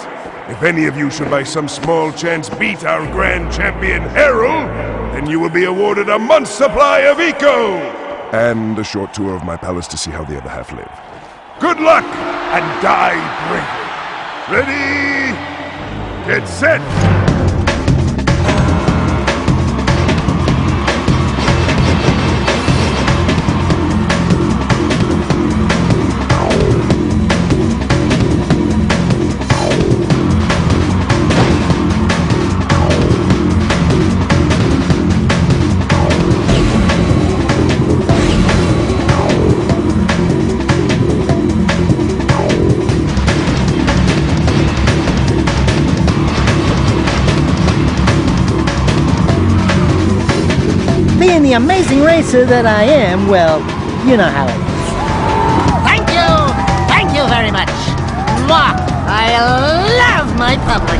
Speaker 12: If any of you should by some small chance beat our grand champion, Harold, then you will be awarded a month's supply of Eco!
Speaker 19: And a short tour of my palace to see how the other half live.
Speaker 12: Good luck, and die bravely. Ready? Get set!
Speaker 1: Being the amazing racer that I am, well, you know how it is. Thank you! Thank you very much! Mwah! I love my public!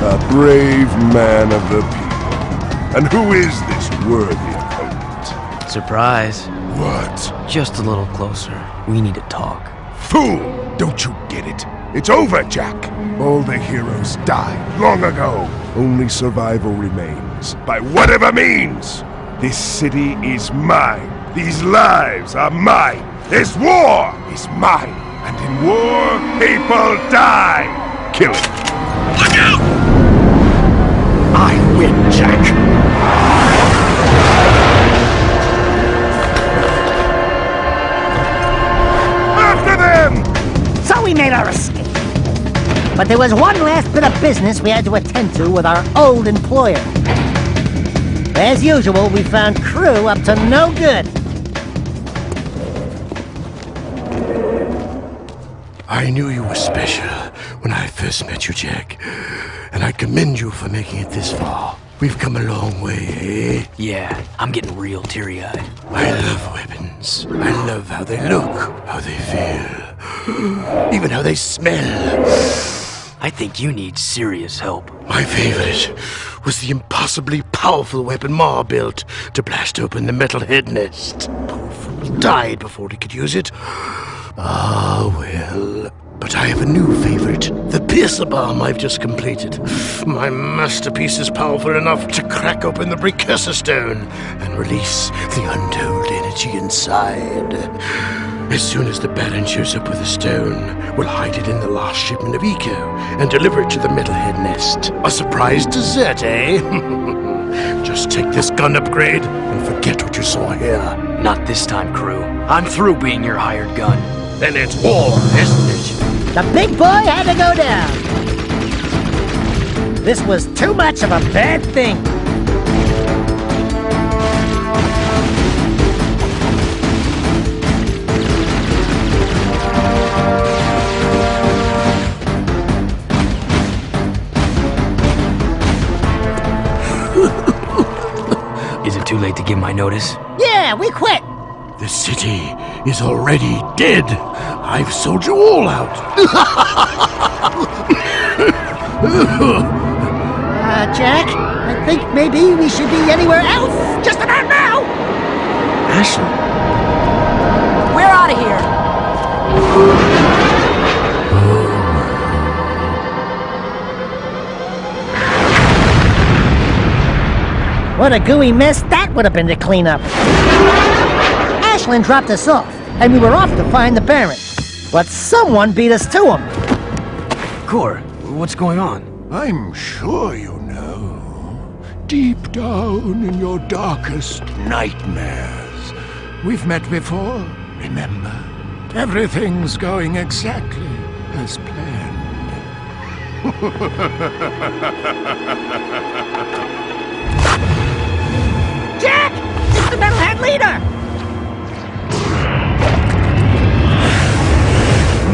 Speaker 12: A brave man of the people. And who is this worthy opponent?
Speaker 17: Surprise.
Speaker 12: What?
Speaker 17: Just a little closer. We need to talk.
Speaker 12: Fool! Don't you get it? It's over, Jack! All the heroes died long ago. Only survival remains, by whatever means! This city is mine. These lives are mine. This war is mine. And in war, people die! Kill it. Look out!
Speaker 5: I win, Jack!
Speaker 12: After them!
Speaker 1: So we made our escape. But there was one last bit of business we had to attend to with our old employer. As usual, we found Crew up to no good.
Speaker 12: I knew you were special when I first met you, Jak. And I commend you for making it this far. We've come a long way, eh?
Speaker 17: Yeah, I'm getting real teary-eyed.
Speaker 12: I love weapons. I love how they look, how they feel, even how they smell.
Speaker 17: I think you need serious help.
Speaker 12: My favorite was the impossibly powerful weapon Ma built to blast open the metal head nest. He died before he could use it. Ah, well. But I have a new favorite, the piercer bomb I've just completed. My masterpiece is powerful enough to crack open the precursor stone and release the untold energy inside. As soon as the Baron shows up with the stone, we'll hide it in the last shipment of Eco and deliver it to the metalhead nest. A surprise dessert, eh? Just take this gun upgrade and forget what you saw here.
Speaker 17: Not this time, crew. I'm through being your hired gun.
Speaker 12: Then it's war, isn't it?
Speaker 1: The big boy had to go down. This was too much of a bad thing.
Speaker 17: Is it too late to give my notice?
Speaker 1: Yeah, we quit.
Speaker 12: The city is already dead. I've sold you all out.
Speaker 1: Jak, I think maybe we should be anywhere else just about now.
Speaker 17: Ashley?
Speaker 6: We're out of here.
Speaker 1: What a gooey mess that would have been to clean up. Ashlyn dropped us off, and we were off to find the Baron. But someone beat us to him.
Speaker 17: Core, what's going on?
Speaker 2: I'm sure you know. Deep down in your darkest nightmares. We've met before, remember? Everything's going exactly as planned.
Speaker 1: Jak! It's the metalhead leader!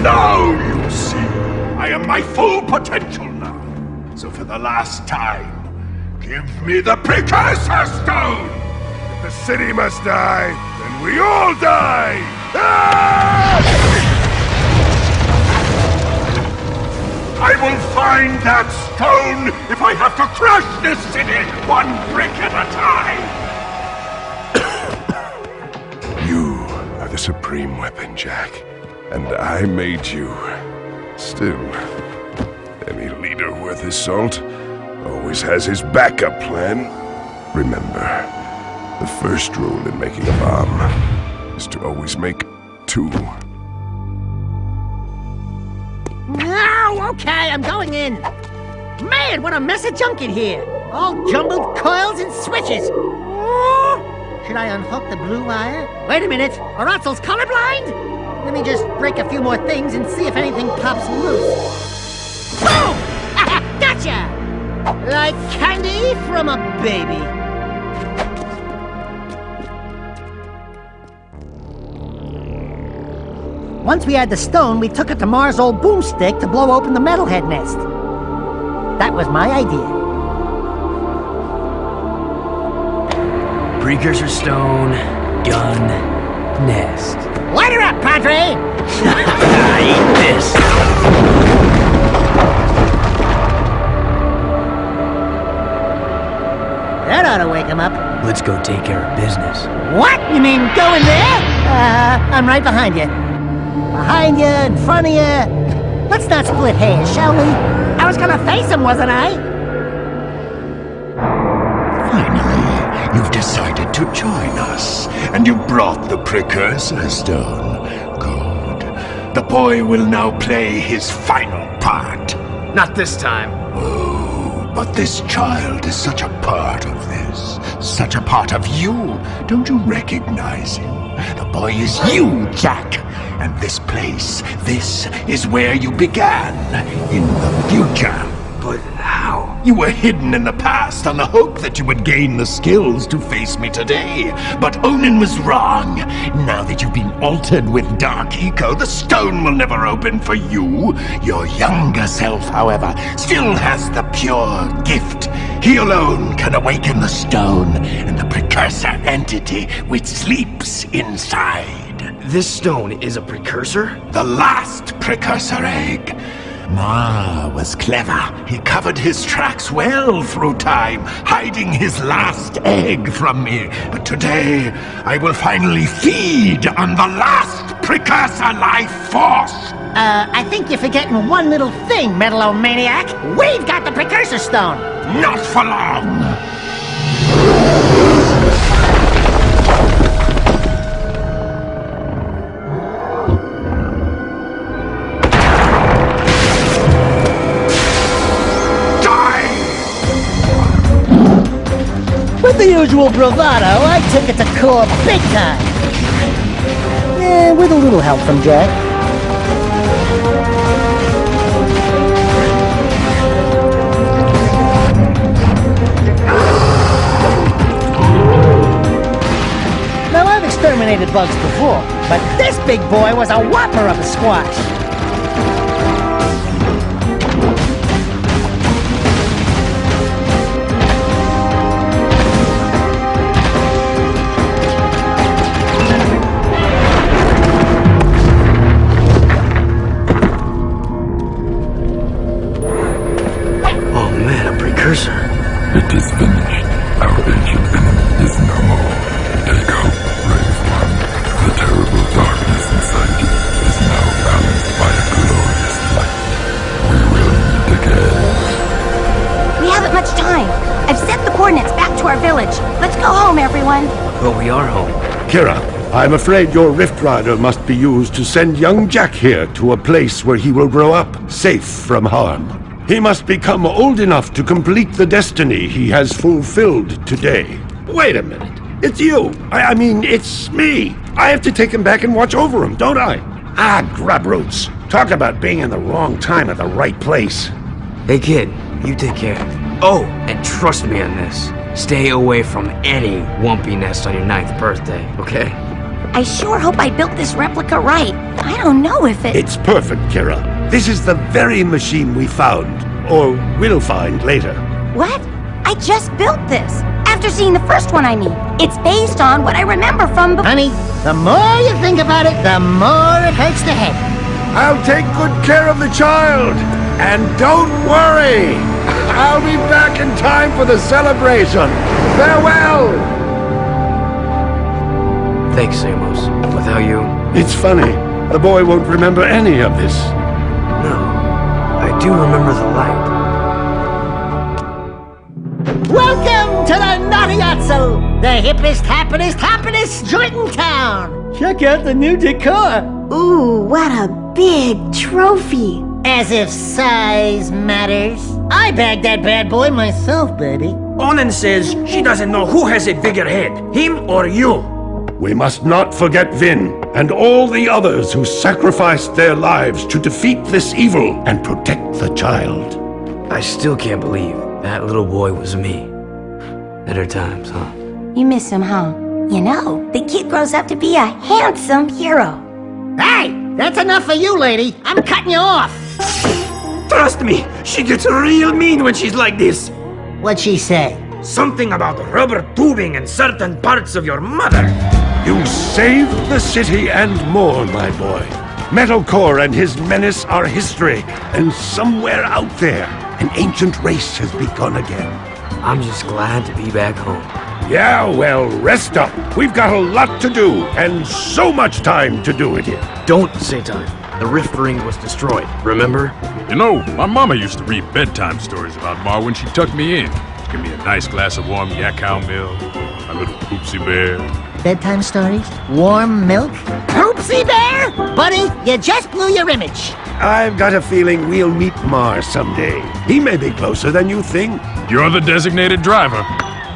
Speaker 2: Now you see, I am my full potential now. So for the last time, give me the precursor stone! If the city must die, then we all die! Ah! I will find that stone if I have to crush this city one brick at a time!
Speaker 19: You are the supreme weapon, Jak. And I made you. Still, any leader worth his salt always has his backup plan. Remember, the first rule in making a bomb is to always make two.
Speaker 1: No, okay, I'm going in. Man, what a mess of junk in here. All jumbled coils and switches. Should I unhook the blue wire? Wait a minute, are Otzel's colorblind? Let me just break a few more things and see if anything pops loose. Boom! Gotcha! Like candy from a baby. Once we had the stone, we took it to Mars' old boomstick to blow open the metalhead nest. That was my idea.
Speaker 17: Precursor stone, gun, nest.
Speaker 1: Light her up, Padre!
Speaker 17: Eat this!
Speaker 1: That ought to wake him up.
Speaker 17: Let's go take care of business.
Speaker 1: What? You mean go in there? I'm right behind you. Behind you, in front of you. Let's not split hairs, shall we? I was gonna face him, wasn't I?
Speaker 2: Finally, you've decided to join us, and you brought the precursor stone. Good. The boy will now play his final part.
Speaker 17: Not this time.
Speaker 2: Oh, but this child is such a part of this. Such a part of you. Don't you recognize him? The boy is you, Jak. And this place, this is where you began. In the future.
Speaker 17: But how?
Speaker 20: You were hidden in the past on the hope that you would gain the skills to face me today. But Onin was wrong. Now that you've been altered with Dark Eco, the stone will never open for you. Your younger self, however, still has the pure gift. He alone can awaken the stone and the precursor entity which sleeps inside.
Speaker 14: This stone is a precursor?
Speaker 20: The last precursor egg. Ma was clever. He covered his tracks well through time, hiding his last egg from me. But today, I will finally feed on the last precursor life force.
Speaker 7: I think you're forgetting one little thing, Metalomaniac. We've got the precursor stone.
Speaker 20: Not for long.
Speaker 1: With the usual bravado, I took it to core big time. Yeah, with a little help from Jack. Now, I've exterminated bugs before, but this big boy was a whopper of a squash.
Speaker 11: It is finished. Our ancient enemy is no more. Take hope, brave one. The terrible darkness inside you is now balanced by a glorious light. We will meet again.
Speaker 4: We haven't much time. I've sent the coordinates back to our village. Let's go home, everyone.
Speaker 14: But we are home.
Speaker 2: Kira, I'm afraid your Rift Rider must be used to send young Jack here to a place where he will grow up, safe from harm. He must become old enough to complete the destiny he has fulfilled today. Wait a minute. It's you. I mean, it's me. I have to take him back and watch over him, don't I? Ah, grubroots. Talk about being in the wrong time at the right place.
Speaker 14: Hey kid, you take care. Oh, and trust me on this. Stay away from any Wumpy nest on your 9th birthday, okay?
Speaker 4: I sure hope I built this replica right. I don't know if it...
Speaker 2: It's perfect, Kira. This is the very machine we found, or will find later.
Speaker 4: What? I just built this. After seeing the first one, I mean. It's based on what I remember from before.
Speaker 7: Honey, the more you think about it, the more it hurts the head.
Speaker 2: I'll take good care of the child. And don't worry. I'll be back in time for the celebration. Farewell!
Speaker 14: Thanks, Samos. Without you...
Speaker 2: It's funny. The boy won't remember any of this.
Speaker 14: No. I do remember the light.
Speaker 7: Welcome to the Naughty-Otso, the hippest, happiest joint in town.
Speaker 1: Check out the new decor.
Speaker 10: Ooh, what a big trophy.
Speaker 7: As if size matters. I bagged that bad boy myself, baby.
Speaker 14: Onin says she doesn't know who has a bigger head, him or you.
Speaker 2: We must not forget Vin and all the others who sacrificed their lives to defeat this evil and protect the child.
Speaker 14: I still can't believe that little boy was me. Better times, huh?
Speaker 4: You miss him, huh? You know, the kid grows up to be a handsome hero.
Speaker 7: Hey, that's enough for you, lady. I'm cutting you off.
Speaker 14: Trust me, she gets real mean when she's like this.
Speaker 7: What'd she say?
Speaker 14: Something about rubber tubing in certain parts of your mother.
Speaker 2: You saved the city and more, my boy. Metalcore and his menace are history, and somewhere out there, an ancient race has begun again.
Speaker 14: I'm just glad to be back home.
Speaker 2: Yeah, well, rest up. We've got a lot to do, and so much time to do it in.
Speaker 14: Don't say time. The Rift Ring was destroyed, remember?
Speaker 21: You know, my mama used to read bedtime stories about Ma when she tucked me in. She'd give me a nice glass of warm yak cow milk, my little poopsie bear.
Speaker 1: Bedtime stories? Warm milk?
Speaker 7: Poopsie bear? Buddy, you just blew your image.
Speaker 2: I've got a feeling we'll meet Mars someday. He may be closer than you think.
Speaker 21: You're the designated driver.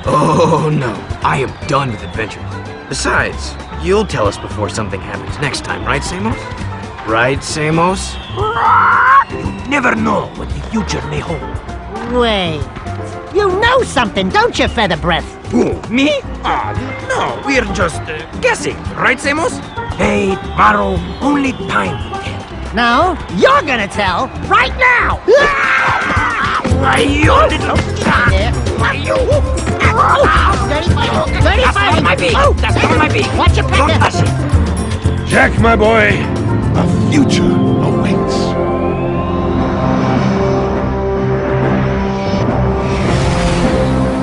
Speaker 14: Oh, no. I am done with adventures. Besides, you'll tell us before something happens next time, right, Samos? Right, Samos? You never know what the future may hold.
Speaker 1: Wait. You know something, don't you, Feather Breath?
Speaker 14: Who, me? No, we're just guessing, right, Samos? Hey, Maro, only time will tell.
Speaker 1: No, you're gonna tell right now!
Speaker 14: Why, you little... Why, you... That's not my beak! That's not my beak!
Speaker 1: Watch your
Speaker 14: Don't
Speaker 1: pecker!
Speaker 14: touch it!
Speaker 19: Jack, my boy, a future awaits.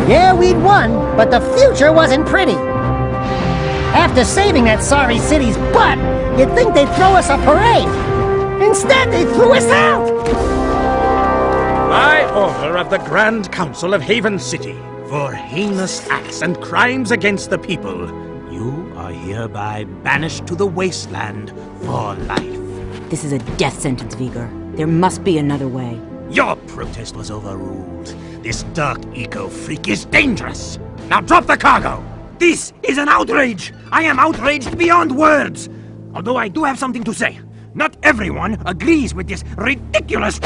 Speaker 1: Yeah, we'd won, but the future wasn't pretty. After saving that sorry city's butt, you'd think they'd throw us a parade. Instead, they threw us out!
Speaker 8: By order of the Grand Council of Haven City, for heinous acts and crimes against the people, you are hereby banished to the wasteland for life.
Speaker 6: This is a death sentence, Vigor. There must be another way.
Speaker 8: Your protest was overruled. This dark eco-freak is dangerous. Now drop the cargo. This is an outrage. I am outraged beyond words. Although I do have something to say. Not everyone agrees with this ridiculous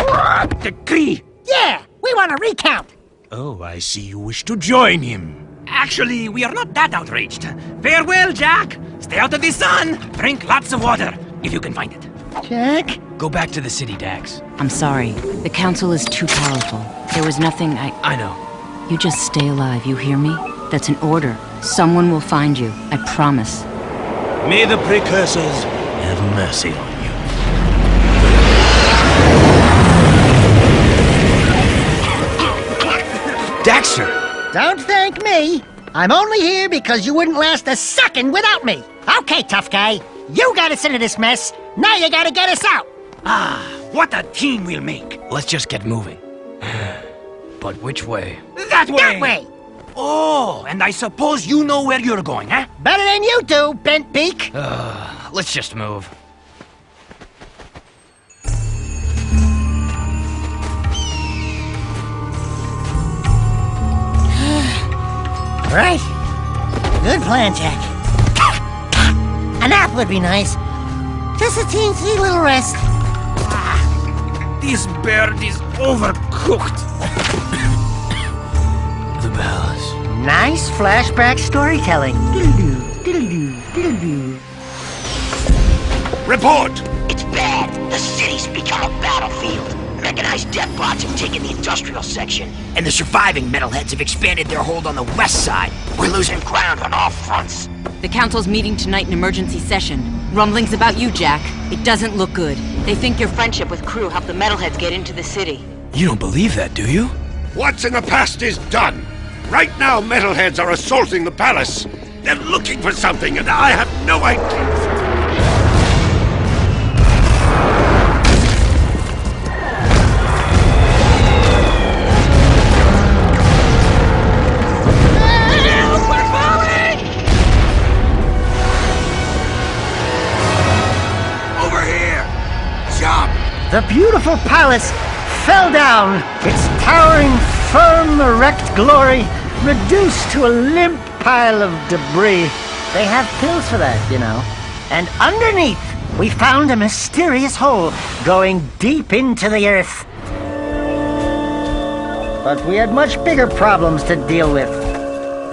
Speaker 8: decree.
Speaker 1: Yeah, we want a recount.
Speaker 8: Oh, I see you wish to join him. Actually, we are not that outraged. Farewell, Jack. Stay out of the sun. Drink lots of water, if you can find it.
Speaker 1: Jack?
Speaker 17: Go back to the city, Dax.
Speaker 6: I'm sorry. The council is too powerful. There was nothing
Speaker 17: I know.
Speaker 6: You just stay alive, you hear me? That's an order. Someone will find you, I promise.
Speaker 8: May the precursors have mercy on you.
Speaker 17: Daxter!
Speaker 1: Don't thank me. I'm only here because you wouldn't last a second without me. Okay, tough guy. You got us into this mess. Now you gotta get us out.
Speaker 8: What a team we'll make.
Speaker 17: Let's just get moving. But which way?
Speaker 8: That way!
Speaker 1: That way.
Speaker 8: Oh, and I suppose you know where you're going, huh?
Speaker 1: Better than you do, bent beak.
Speaker 17: Let's just move.
Speaker 1: Right. Good plan, Jack. A nap would be nice. Just a teensy little rest.
Speaker 8: This bird is overcooked.
Speaker 17: The bells.
Speaker 1: Nice flashback storytelling.
Speaker 12: Report!
Speaker 15: It's bad. The city's become a battlefield. Mechanized death bots have taken the industrial section, and the surviving metalheads have expanded their hold on the west side. We're losing ground on all fronts.
Speaker 6: The council's meeting tonight in emergency session. Rumblings about you, Jack. It doesn't look good. They think your friendship with Crew helped the metalheads get into the city.
Speaker 17: You don't believe that, do you?
Speaker 12: What's in the past is done. Right now, metalheads are assaulting the palace. They're looking for something, and I have no idea.
Speaker 1: The beautiful palace fell down, its towering, firm, erect glory reduced to a limp pile of debris. They have pills for that, you know. And underneath, we found a mysterious hole going deep into the earth. But we had much bigger problems to deal with.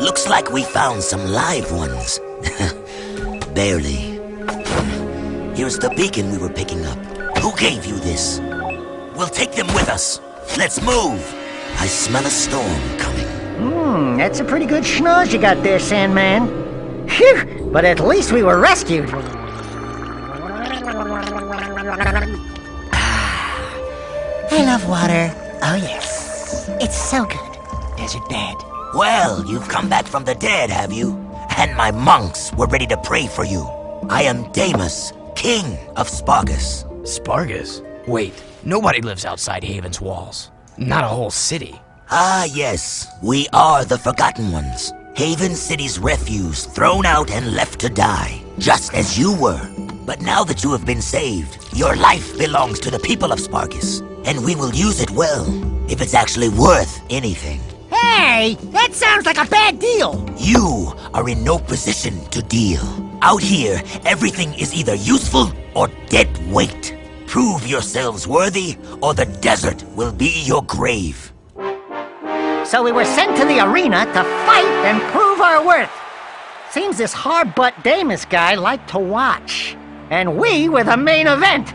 Speaker 15: Looks like we found some live ones. Barely. Here's the beacon we were picking up. Who gave you this? We'll take them with us. Let's move. I smell a storm coming.
Speaker 1: That's a pretty good schnoz you got there, Sandman. Phew, but at least we were rescued. I love water. Oh yes. It's so good. Desert bed.
Speaker 15: Well, you've come back from the dead, have you? And my monks were ready to pray for you. I am Damus, king of Spargus.
Speaker 17: Spargus? Wait, nobody lives outside Haven's walls. Not a whole city.
Speaker 15: Ah, yes. We are the Forgotten Ones. Haven City's refuse, thrown out and left to die. Just as you were. But now that you have been saved, your life belongs to the people of Spargus. And we will use it well, if it's actually worth anything.
Speaker 1: Hey, that sounds like a bad deal.
Speaker 15: You are in no position to deal. Out here, everything is either useful or dead weight. Prove yourselves worthy, or the desert will be your grave.
Speaker 1: So we were sent to the arena to fight and prove our worth. Seems this hard-butt Damus guy liked to watch. And we were the main event.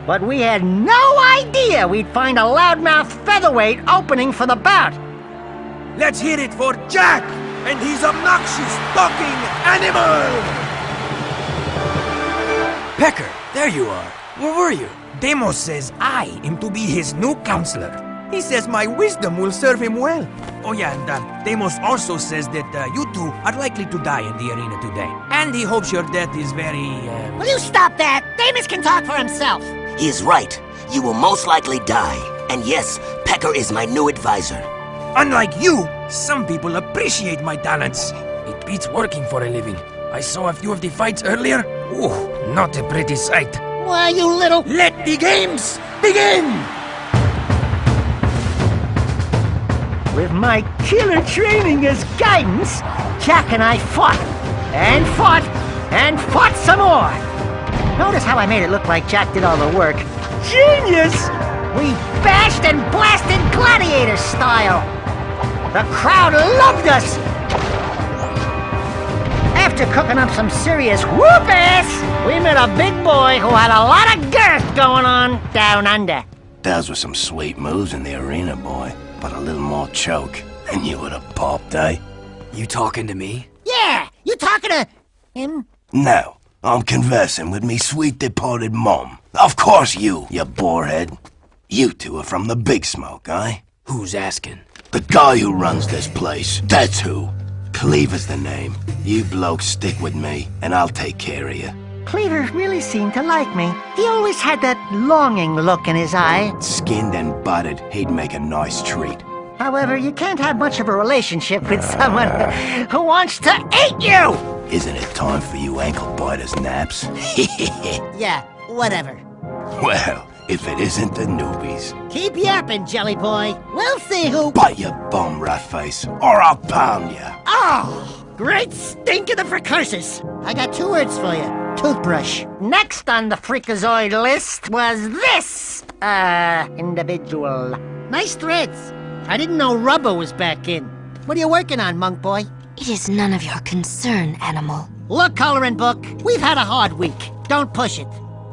Speaker 1: But we had no idea we'd find a loudmouth featherweight opening for the bout.
Speaker 8: Let's hear it for Jak and his obnoxious talking animal!
Speaker 14: Pecker, there you are. Where were you?
Speaker 8: Deimos says I am to be his new counselor. He says my wisdom will serve him well. Oh yeah, and Deimos also says that you two are likely to die in the arena today. And he hopes your death is very,
Speaker 7: Will you stop that? Damus can talk for himself.
Speaker 9: He is right. You will most likely die. And yes, Pecker is my new advisor.
Speaker 8: Unlike you, some people appreciate my talents.
Speaker 14: It beats working for a living. I saw a few of the fights earlier.
Speaker 8: Ooh, not a pretty sight.
Speaker 7: Why, you little...
Speaker 8: Let the games begin!
Speaker 1: With my killer training as guidance, Jak and I fought, and fought, and fought some more. Notice how I made it look like Jak did all the work. Genius! We bashed and blasted gladiator style. The crowd loved us. After cooking up some serious whoop-ass, we met a big boy who had a lot of girth going on down under.
Speaker 22: Those were some sweet moves in the arena, boy. But a little more choke, and you would have popped, eh?
Speaker 14: You talking to me?
Speaker 7: Yeah, you talking to him?
Speaker 22: No, I'm conversing with me sweet departed mom. Of course you borehead. You two are from the Big Smoke, eh?
Speaker 14: Who's asking?
Speaker 22: The guy who runs this place, that's who. Cleaver's the name. You blokes stick with me, and I'll take care of you.
Speaker 1: Cleaver really seemed to like me. He always had that longing look in his eye.
Speaker 22: Skinned and buttered, he'd make a nice treat.
Speaker 1: However, you can't have much of a relationship with someone who wants to eat you!
Speaker 22: Isn't it time for you ankle biters naps?
Speaker 7: Yeah, whatever.
Speaker 22: Well, if it isn't the newbies.
Speaker 7: Keep yapping, Jelly Boy. We'll see who...
Speaker 22: Bite your bum, rat face, or I'll pound you.
Speaker 7: Oh, great stink of the precursors. I got 2 words for you. Toothbrush.
Speaker 1: Next on the Freakazoid list was this, individual.
Speaker 7: Nice threads. I didn't know rubber was back in. What are you working on, Monk Boy?
Speaker 23: It is none of your concern, animal.
Speaker 7: Look, coloring book, we've had a hard week. Don't push it.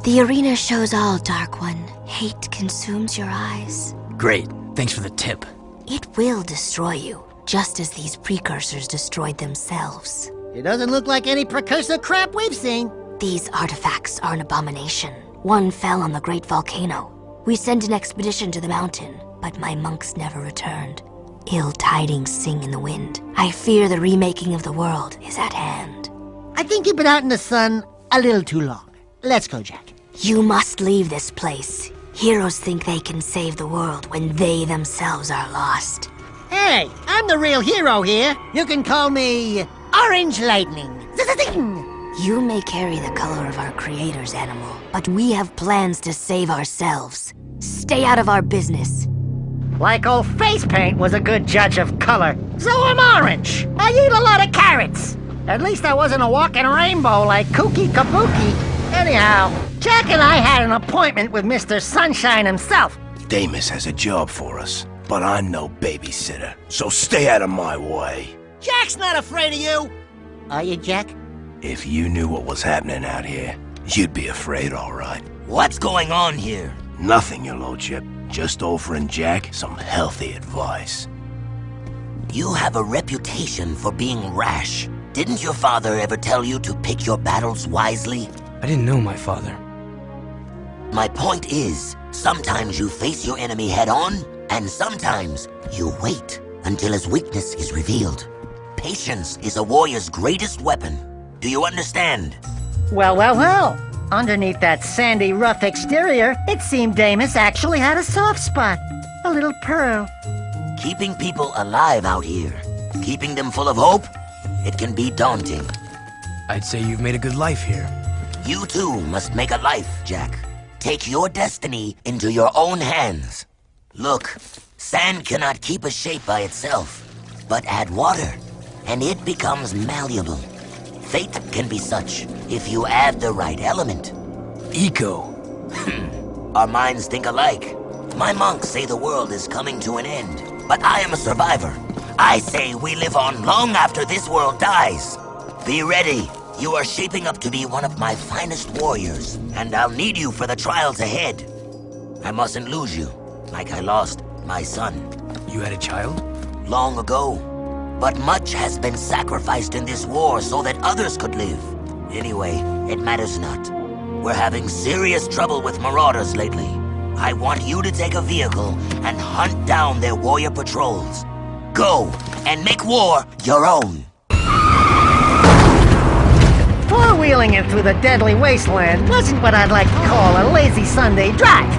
Speaker 23: The arena shows all, Dark One. Hate consumes your eyes.
Speaker 14: Great. Thanks for the tip.
Speaker 23: It will destroy you, just as these precursors destroyed themselves.
Speaker 7: It doesn't look like any precursor crap we've seen.
Speaker 23: These artifacts are an abomination. One fell on the great volcano. We sent an expedition to the mountain, but my monks never returned. Ill tidings sing in the wind. I fear the remaking of the world is at hand.
Speaker 7: I think you've been out in the sun a little too long. Let's go, Jak.
Speaker 23: You must leave this place. Heroes think they can save the world when they themselves are lost.
Speaker 7: Hey, I'm the real hero here. You can call me Orange Lightning.
Speaker 23: You may carry the color of our creator's animal, but we have plans to save ourselves. Stay out of our business.
Speaker 1: Like old face paint was a good judge of color. So I'm orange. I eat a lot of carrots. At least I wasn't a walking rainbow like Kooky Kabuki. Anyhow, Jak and I had an appointment with Mr. Sunshine himself.
Speaker 22: Damus has a job for us, but I'm no babysitter, so stay out of my way.
Speaker 7: Jak's not afraid of you. Are you, Jak?
Speaker 22: If you knew what was happening out here, you'd be afraid, all right.
Speaker 9: What's going on here?
Speaker 22: Nothing, your lordship. Just offering Jak some healthy advice.
Speaker 9: You have a reputation for being rash. Didn't your father ever tell you to pick your battles wisely?
Speaker 14: I didn't know my father.
Speaker 9: My point is, sometimes you face your enemy head-on, and sometimes you wait until his weakness is revealed. Patience is a warrior's greatest weapon. Do you understand?
Speaker 1: Well. Underneath that sandy, rough exterior, it seemed Damus actually had a soft spot. A little pearl.
Speaker 9: Keeping people alive out here, keeping them full of hope, it can be daunting.
Speaker 14: I'd say you've made a good life here.
Speaker 9: You too must make a life, Jak. Take your destiny into your own hands. Look, sand cannot keep a shape by itself, but add water, and it becomes malleable. Fate can be such if you add the right element.
Speaker 14: Eco.
Speaker 9: Our minds think alike. My monks say the world is coming to an end. but I am a survivor. I say we live on long after this world dies. Be ready. You are shaping up to be one of my finest warriors, and I'll need you for the trials ahead. I mustn't lose you, like I lost my son.
Speaker 14: You had a child?
Speaker 9: Long ago. But much has been sacrificed in this war so that others could live. Anyway, it matters not. We're having serious trouble with marauders lately. I want you to take a vehicle and hunt down their warrior patrols. Go, and make war your own.
Speaker 1: Four-wheeling it through the deadly wasteland wasn't what I'd like to call a lazy Sunday drive.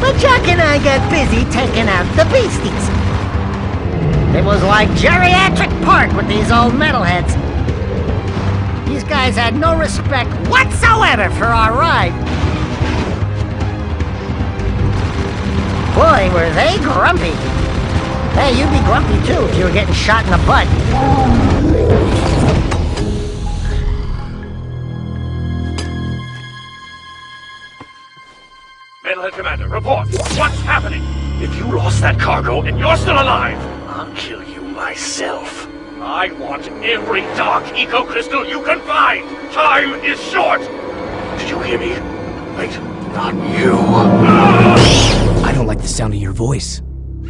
Speaker 1: But Jak and I got busy taking out the beasties. It was like geriatric park with these old metalheads. These guys had no respect whatsoever for our ride. Boy, were they grumpy. Hey, you'd be grumpy too if you were getting shot in the butt.
Speaker 8: Metalhead Commander, report! What's happening? If you lost that cargo and you're still alive, I'll kill you myself. I want every dark eco crystal you can find! Time is short! Did you hear me? Wait, not you.
Speaker 14: I don't like the sound of your voice.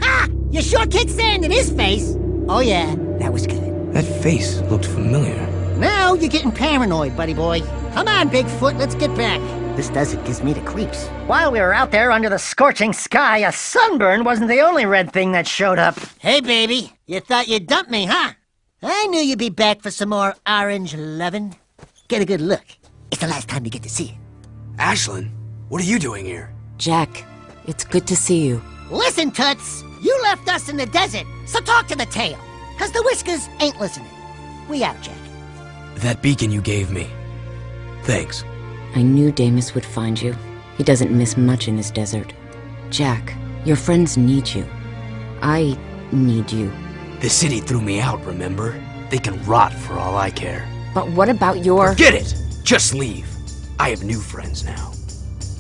Speaker 7: Ha! You sure kicked sand in his face. Oh yeah, that was good.
Speaker 14: That face looked familiar.
Speaker 7: Now you're getting paranoid, buddy boy. Come on, Bigfoot, let's get back. This desert gives me the creeps.
Speaker 1: While we were out there under the scorching sky, a sunburn wasn't the only red thing that showed up.
Speaker 7: Hey, baby, you thought you'd dump me, huh? I knew you'd be back for some more orange lovin'. Get a good look. It's the last time you get to see it.
Speaker 14: Ashlyn, what are you doing here?
Speaker 6: Jak, it's good to see you.
Speaker 7: Listen, Toots, you left us in the desert, so talk to the tail. 'Cause the whiskers ain't listening. We out, Jak.
Speaker 14: That beacon you gave me. Thanks.
Speaker 6: I knew Damus would find you. He doesn't miss much in this desert. Jak, your friends need you. I need you.
Speaker 14: The city threw me out, remember? They can rot for all I care.
Speaker 6: But what about your...
Speaker 14: Forget it! Just leave. I have new friends now.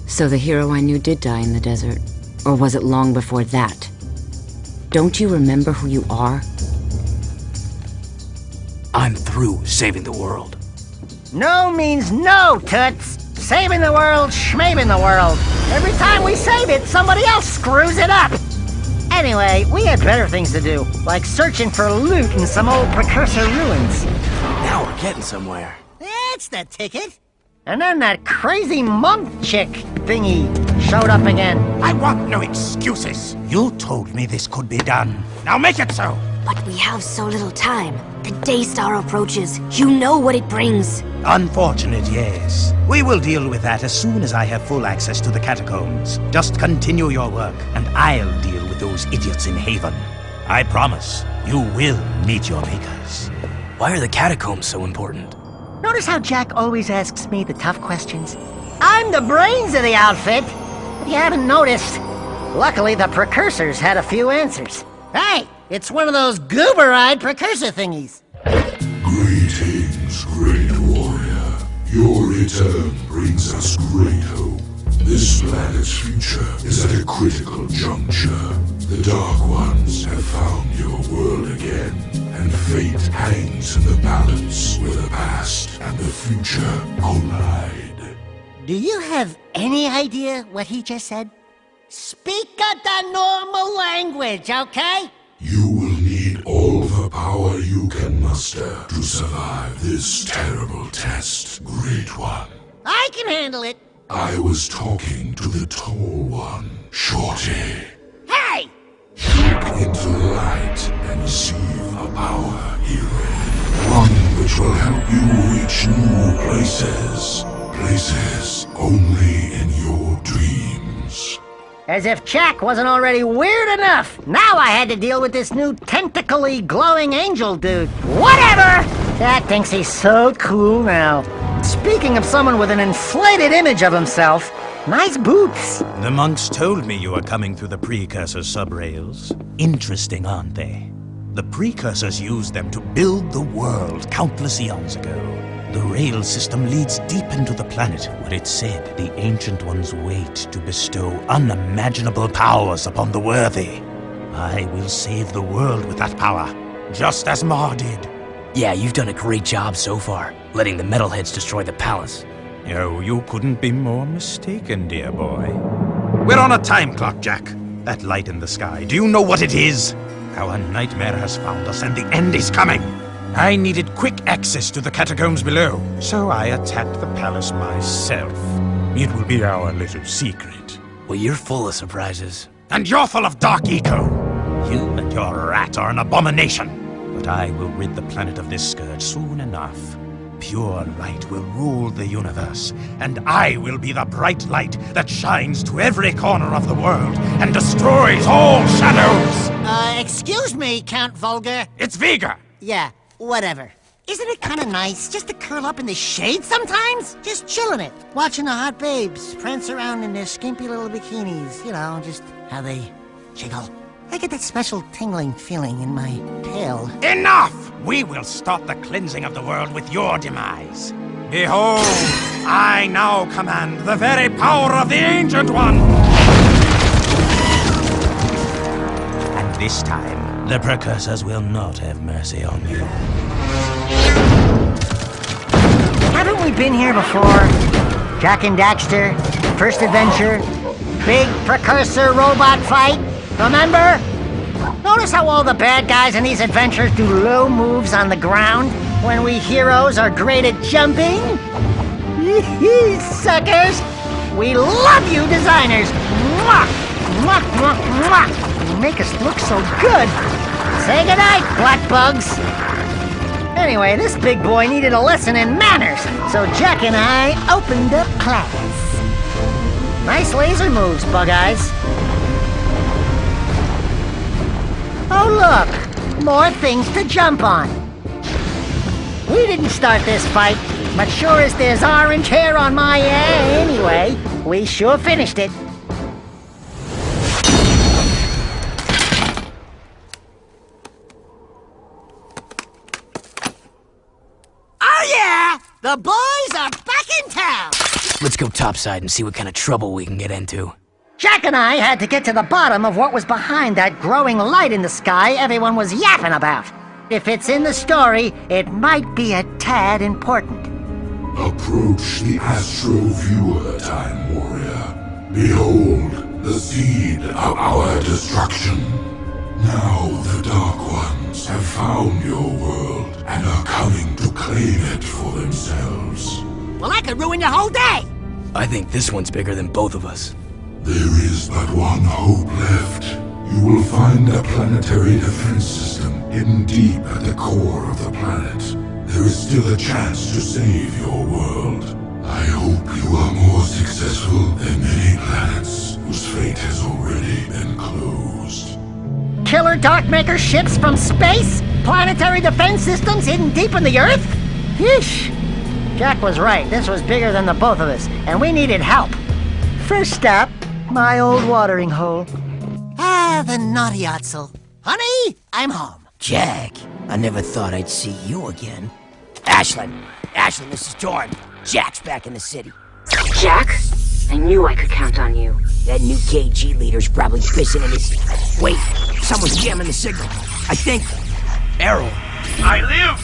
Speaker 6: So the hero I knew did die in the desert. Or was it long before that? Don't you remember who you are?
Speaker 14: I'm through saving the world.
Speaker 1: No means no, Toots. Saving the world, schmaving the world. Every time we save it, somebody else screws it up. Anyway, we had better things to do, like searching for loot in some old precursor ruins.
Speaker 14: Now we're getting somewhere.
Speaker 7: That's the ticket.
Speaker 1: And then that crazy monk chick thingy showed up again.
Speaker 8: I want no excuses. You told me this could be done. Now make it so.
Speaker 23: But we have so little time. The Daystar approaches. You know what it brings.
Speaker 8: Unfortunate, yes. We will deal with that as soon as I have full access to the catacombs. Just continue your work, and I'll deal with those idiots in Haven. I promise, you will meet your makers.
Speaker 14: Why are the catacombs so important?
Speaker 1: Notice how Jak always asks me the tough questions? I'm the brains of the outfit. If you haven't noticed, luckily the precursors had a few answers.
Speaker 7: Hey, it's one of those goober-eyed precursor thingies.
Speaker 11: Greetings, great warrior. Your return brings us great hope. This planet's future is at a critical juncture. The Dark Ones have found your world again, and fate hangs in the balance where the past and the future collide.
Speaker 7: Do you have any idea what he just said? Speak the normal language, okay?
Speaker 11: You will need all the power you can muster to survive this terrible test, Great One.
Speaker 7: I can handle it.
Speaker 11: I was talking to the Tall One, Shorty.
Speaker 7: Hey!
Speaker 11: Look into the light and receive a power herein. One which will help you reach new places. Places only in your dreams.
Speaker 1: As if Jak wasn't already weird enough. Now I had to deal with this new tentacly glowing angel dude. Whatever! Jak thinks he's so cool now. Speaking of someone with an inflated image of himself, nice boots.
Speaker 8: The monks told me you were coming through the precursor subrails. Interesting, aren't they? The precursors used them to build the world countless eons ago. The rail system leads deep into the planet, where it's said the Ancient Ones wait to bestow unimaginable powers upon the worthy. I will save the world with that power, just as Mar did.
Speaker 17: Yeah, you've done a great job so far, letting the metalheads destroy the palace.
Speaker 8: Oh, you couldn't be more mistaken, dear boy. We're on a time clock, Jack. That light in the sky, do you know what it is? Our nightmare has found us and the end is coming. I needed quick access to the catacombs below, so I attacked the palace myself. It will be our little secret.
Speaker 17: Well, you're full of surprises.
Speaker 8: And you're full of dark eco. You and your rat are an abomination. But I will rid the planet of this scourge soon enough. Pure light will rule the universe, and I will be the bright light that shines to every corner of the world and destroys all shadows!
Speaker 7: Excuse me, Count Vulgar.
Speaker 8: It's Vega!
Speaker 7: Yeah, whatever. Isn't it kind of nice just to curl up in the shade sometimes? Just chilling it, watching the hot babes prance around in their skimpy little bikinis. You know, just how they jiggle. I get that special tingling feeling in my tail.
Speaker 8: Enough! We will stop the cleansing of the world with your demise. Behold, I now command the very power of the Ancient One! And this time, the Precursors will not have mercy on you.
Speaker 1: Haven't we been here before? Jak and Daxter, first adventure, big Precursor robot fight. Remember? Notice how all the bad guys in these adventures do low moves on the ground when we heroes are great at jumping? Suckers! We love you, designers! Mwah! Mwah, mwah, mwah! You make us look so good! Say goodnight, black bugs! Anyway, this big boy needed a lesson in manners, so Jak and I opened up class. Nice laser moves, Bug Eyes. Oh look! More things to jump on! We didn't start this fight, but sure as there's orange hair on my anyway, we sure finished it.
Speaker 7: Oh yeah! The boys are back in town!
Speaker 17: Let's go topside and see what kind of trouble we can get into.
Speaker 1: Jak and I had to get to the bottom of what was behind that growing light in the sky everyone was yapping about. If it's in the story, it might be a tad important.
Speaker 11: Approach the Astro Viewer, Time Warrior. Behold, the seed of our destruction. Now the Dark Ones have found your world and are coming to claim it for themselves.
Speaker 7: Well, I could ruin your whole day!
Speaker 17: I think this one's bigger than both of us.
Speaker 11: There is but one hope left. You will find a planetary defense system hidden deep at the core of the planet. There is still a chance to save your world. I hope you are more successful than many planets whose fate has already been closed.
Speaker 1: Killer Darkmaker ships from space? Planetary defense systems hidden deep in the Earth? Yeesh. Jak was right. This was bigger than the both of us, and we needed help. First stop, my old watering hole.
Speaker 7: Ah, the naughty Otzel. Honey, I'm home.
Speaker 15: Jak, I never thought I'd see you again. Ashlyn, this is Dorn. Jak's back in the city.
Speaker 6: Jak? I knew I could count on you.
Speaker 15: That new KG leader's probably pissing in his... Wait, someone's jamming the signal. I think...
Speaker 17: Errol.
Speaker 3: I live!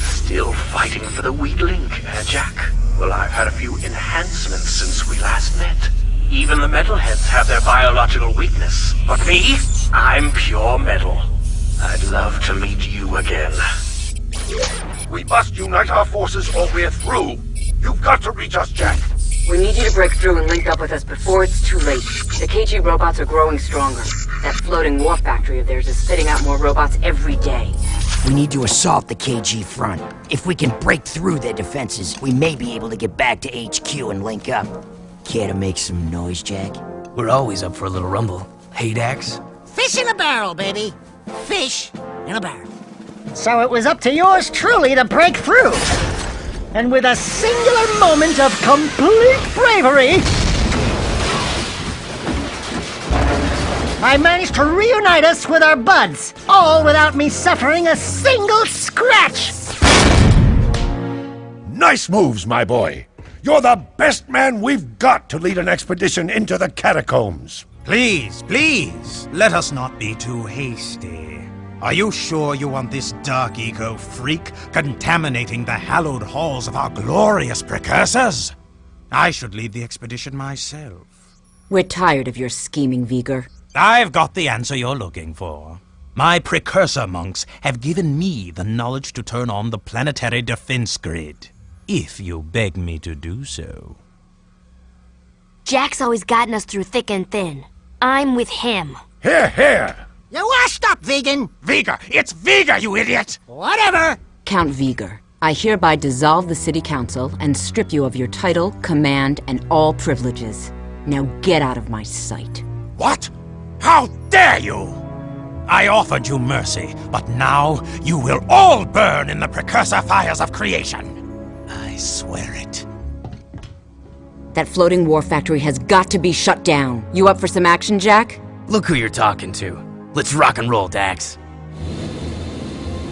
Speaker 3: Still fighting for the weak link, Jak? Well, I've had a few enhancements since we last met. Even the metalheads have their biological weakness. But me? I'm pure metal. I'd love to meet you again.
Speaker 12: We must unite our forces or we're through. You've got to reach us, Jak.
Speaker 6: We need you to break through and link up with us before it's too late. The KG robots are growing stronger. That floating war factory of theirs is spitting out more robots every day.
Speaker 15: We need to assault the KG front. If we can break through their defenses, we may be able to get back to HQ and link up. Care to make some noise, Jak?
Speaker 17: We're always up for a little rumble. Hey, Dax?
Speaker 7: Fish in a barrel, baby. Fish in a barrel.
Speaker 1: So it was up to yours truly to break through. And with a singular moment of complete bravery, I managed to reunite us with our buds, all without me suffering a single scratch.
Speaker 2: Nice moves, my boy. You're the best man we've got to lead an expedition into the catacombs.
Speaker 8: Please, let us not be too hasty. Are you sure you want this dark eco freak contaminating the hallowed halls of our glorious precursors? I should lead the expedition myself.
Speaker 6: We're tired of your scheming, Vigor.
Speaker 8: I've got the answer you're looking for. My precursor monks have given me the knowledge to turn on the planetary defense grid, if you beg me to do so.
Speaker 23: Jack's always gotten us through thick and thin. I'm with him.
Speaker 19: Here, here!
Speaker 7: You're washed up, vegan!
Speaker 8: Vigor! It's Vigor, you idiot!
Speaker 7: Whatever!
Speaker 6: Count Vigor, I hereby dissolve the City Council and strip you of your title, command, and all privileges. Now get out of my sight.
Speaker 8: What? How dare you! I offered you mercy, but now you will all burn in the precursor fires of creation. I swear it.
Speaker 6: That floating war factory has got to be shut down. You up for some action, Jack?
Speaker 17: Look who you're talking to. Let's rock and roll, Dax.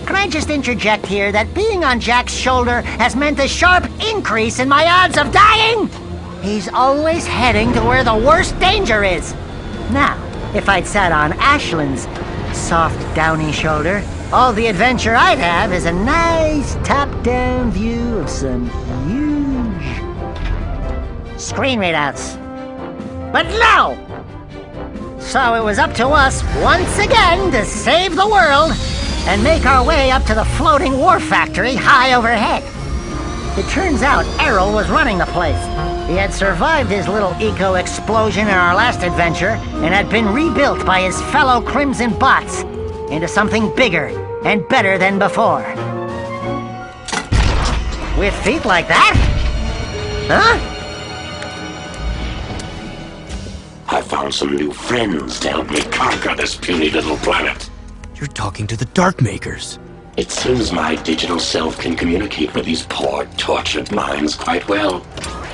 Speaker 7: Can I just interject here that being on Jack's shoulder has meant a sharp increase in my odds of dying? He's always heading to where the worst danger is. Now, if I'd sat on Ashland's soft, downy shoulder, all the adventure I'd have is a nice top-down view of some huge screen readouts. But no! So it was up to us, once again, to save the world and make our way up to the floating war factory high overhead. It turns out Errol was running the place. He had survived his little eco-explosion in our last adventure and had been rebuilt by his fellow Crimson bots into something bigger and better than before. With feet like that? Huh?
Speaker 3: I found some new friends to help me conquer this puny little planet.
Speaker 17: You're talking to the Darkmakers.
Speaker 3: It seems my digital self can communicate with these poor, tortured minds quite well.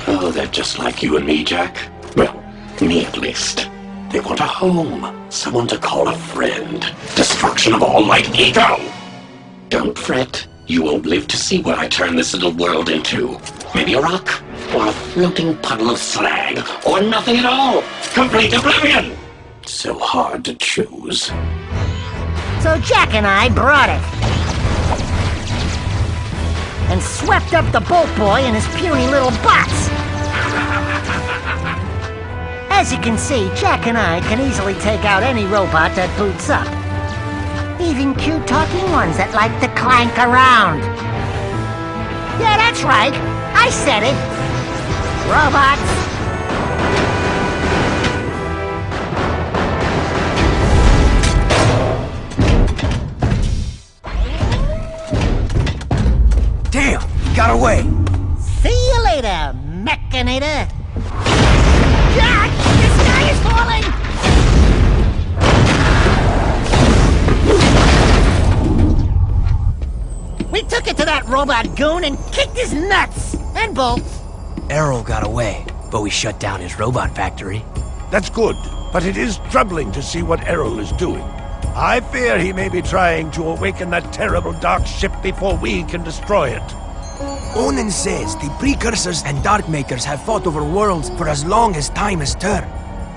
Speaker 3: Oh, they're just like you and me, Jack. Well, me at least. They want a home, someone to call a friend. Destruction of all light ego! Don't fret. You won't live to see what I turn this little world into. Maybe a rock, or a floating puddle of slag, or nothing at all. Complete oblivion! So hard to choose.
Speaker 7: So Jack and I brought it. And swept up the Bolt Boy and his puny little bots. As you can see, Jack and I can easily take out any robot that boots up. Even cute talking ones that like to clank around. Yeah, that's right. I said it. Robots.
Speaker 14: Damn! Got away!
Speaker 7: See you later, Mechanator! Jack! The sky is falling! We took it to that robot goon and kicked his nuts! And bolts!
Speaker 17: Errol got away, but we shut down his robot factory.
Speaker 2: That's good, but it is troubling to see what Errol is doing. I fear he may be trying to awaken that terrible dark ship before we can destroy it.
Speaker 14: Onan says the Precursors and Darkmakers have fought over worlds for as long as time has turned.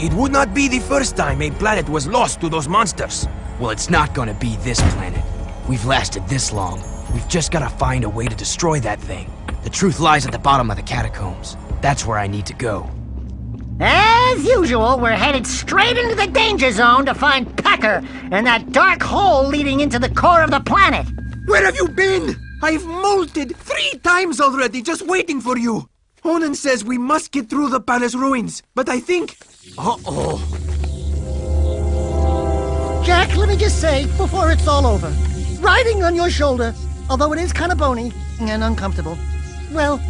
Speaker 14: It would not be the first time a planet was lost to those monsters.
Speaker 17: Well, it's not gonna be this planet. We've lasted this long. We've just gotta find a way to destroy that thing. The truth lies at the bottom of the catacombs. That's where I need to go.
Speaker 7: As usual, we're headed straight into the danger zone to find Pecker and that dark hole leading into the core of the planet.
Speaker 14: Where have you been? I've molted 3 times already, just waiting for you. Onan says we must get through the palace ruins, but I think... Uh-oh.
Speaker 1: Jack, let me just say, before it's all over, riding on your shoulder, although it is kind of bony and uncomfortable, well,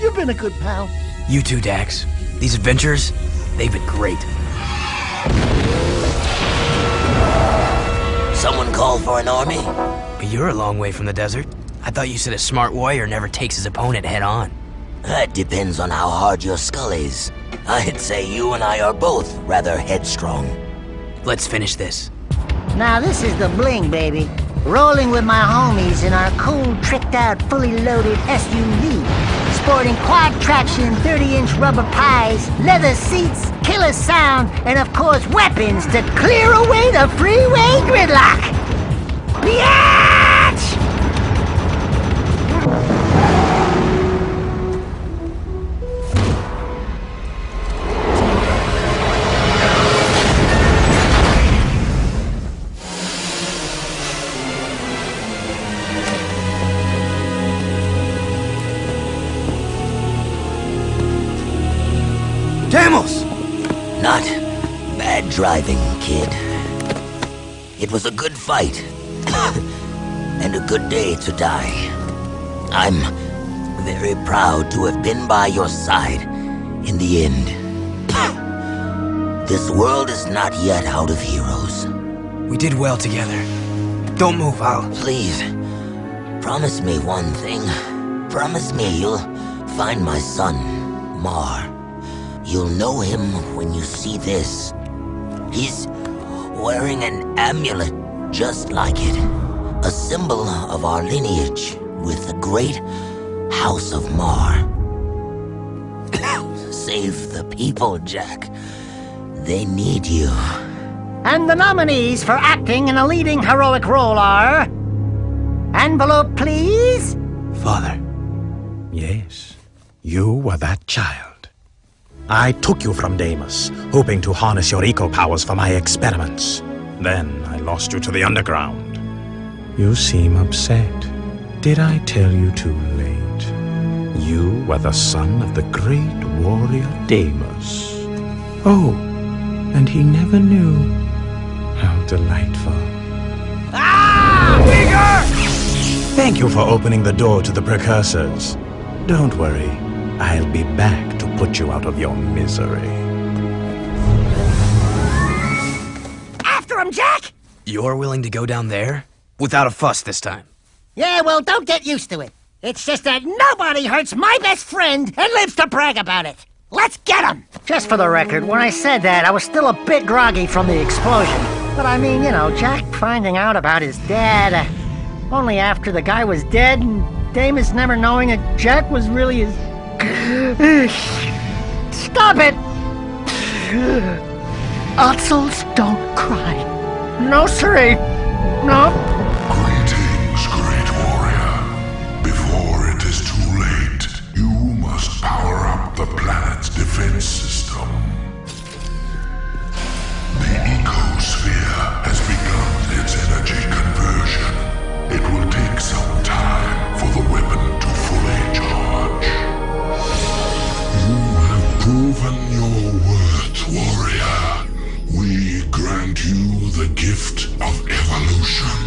Speaker 1: you've been a good pal.
Speaker 17: You too, Dax. These adventures, they've been great.
Speaker 9: Someone call for an army?
Speaker 17: But you're a long way from the desert. I thought you said a smart warrior never takes his opponent head on.
Speaker 9: That depends on how hard your skull is. I'd say you and I are both rather headstrong.
Speaker 17: Let's finish this.
Speaker 7: Now this is the bling, baby. Rolling with my homies in our cool, tricked-out, fully loaded SUV.
Speaker 1: sporting quad traction, 30-inch rubber pies, leather seats, killer sound, and of course weapons to clear away the freeway gridlock. Biatch!
Speaker 9: Tamos! Not bad driving, kid. It was a good fight. And a good day to die. I'm very proud to have been by your side in the end. This world is not yet out of heroes.
Speaker 17: We did well together. Don't move, Al.
Speaker 9: Please, promise me one thing. Promise me you'll find my son, Mar. You'll know him when you see this. He's wearing an amulet just like it. A symbol of our lineage with the great House of Mar. Save the people, Jak. They need you.
Speaker 1: And the nominees for acting in a leading heroic role are... Envelope, please?
Speaker 13: Father. Yes, you were that child. I took you from Deimos, hoping to harness your eco powers for my experiments. Then I lost you to the underground. You seem upset. Did I tell you too late? You were the son of the great warrior Deimos. Oh, and he never knew. How delightful.
Speaker 1: Ah! Bigger!
Speaker 13: Thank you for opening the door to the precursors. Don't worry, I'll be back to put you out of your misery.
Speaker 1: After him, Jak!
Speaker 17: You're willing to go down there? Without a fuss this time.
Speaker 1: Yeah, well, don't get used to it. It's just that nobody hurts my best friend and lives to brag about it. Let's get him! Just for the record, when I said that, I was still a bit groggy from the explosion. But I mean, you know, Jak finding out about his dad, only after the guy was dead, and Deimos never knowing that Jak was really his... Stop it! Otzels don't cry. No, siree. No.
Speaker 11: Greetings, great warrior. Before it is too late, you must power up the planet's defense system. The ecosphere has begun its energy conversion. It will take some time for the weapon to fully charge. You have proven your worth, warrior. We grant you the gift of evolution.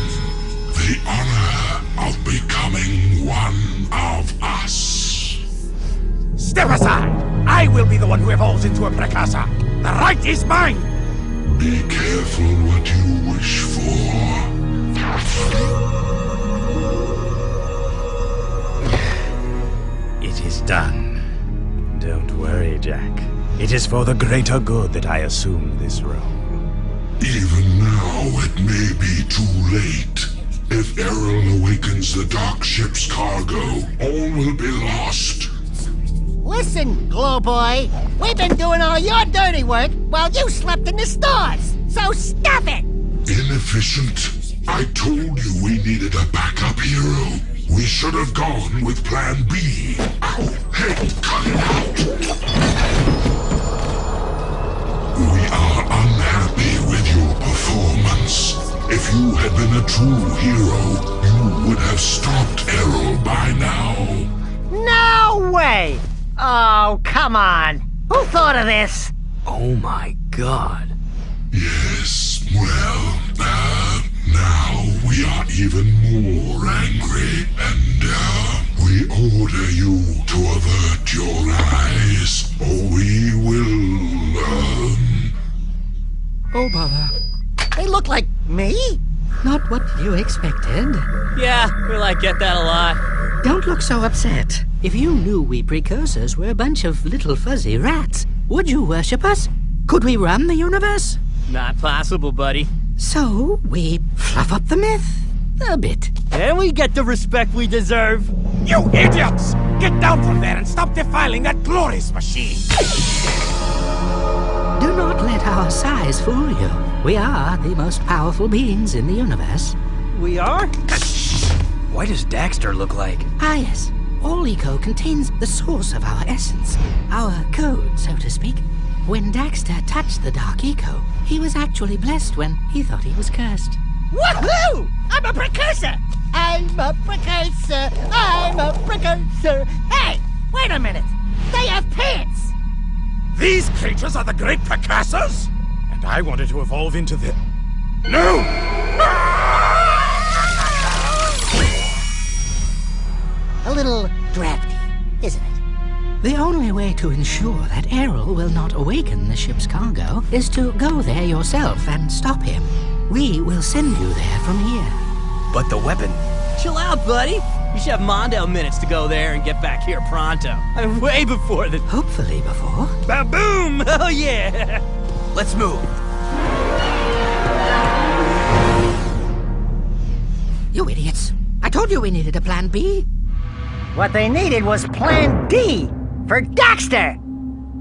Speaker 11: The honor of becoming one of us.
Speaker 8: Step aside! I will be the one who evolves into a precursor. The right is mine!
Speaker 11: Be careful what you wish for.
Speaker 13: It is done. Don't worry, Jak. It is for the greater good that I assumed this role.
Speaker 11: Even now, it may be too late. If Errol awakens the dark ship's cargo, all will be lost.
Speaker 1: Listen, Glow Boy, we've been doing all your dirty work while you slept in the stars. So stop it!
Speaker 11: Inefficient. I told you we needed a backup hero. We should have gone with Plan B. Ow! Hey, cut it out! We are unhappy with your performance. If you had been a true hero, you would have stopped Errol by now.
Speaker 1: No way! Oh, come on. Who thought of this?
Speaker 17: Oh my god.
Speaker 11: Yes, well, now we are even more angry, and we order you to avert your eyes, or we will,
Speaker 1: Oh, bother. They look like me? Not what you expected.
Speaker 16: Yeah, we get that a lot.
Speaker 18: Don't look so upset. If you knew we precursors were a bunch of little fuzzy rats, would you worship us? Could we run the universe?
Speaker 16: Not possible, buddy.
Speaker 18: So, we fluff up the myth a bit.
Speaker 16: And we get the respect we deserve.
Speaker 8: You idiots! Get down from there and stop defiling that glorious machine!
Speaker 18: Do not let our size fool you. We are the most powerful beings in the universe.
Speaker 17: We are? Why does Daxter look like?
Speaker 18: Ah, yes. All eco contains the source of our essence. Our code, so to speak. When Daxter touched the dark eco, he was actually blessed when he thought he was cursed.
Speaker 7: Woohoo! I'm a precursor! I'm a precursor! I'm a precursor! Hey! Wait a minute! They have pants!
Speaker 8: These creatures are the great precursors? And I wanted to evolve into the... No!
Speaker 1: A little drafty, isn't it?
Speaker 18: The only way to ensure that Errol will not awaken the ship's cargo is to go there yourself and stop him. We will send you there from here.
Speaker 17: But the weapon...
Speaker 16: Chill out, buddy. You should have Mondale minutes to go there and get back here pronto. I mean, way before the...
Speaker 18: Hopefully before.
Speaker 16: Ba-boom! Oh, yeah!
Speaker 17: Let's move.
Speaker 18: You idiots. I told you we needed a plan B.
Speaker 1: What they needed was Plan D for Daxter.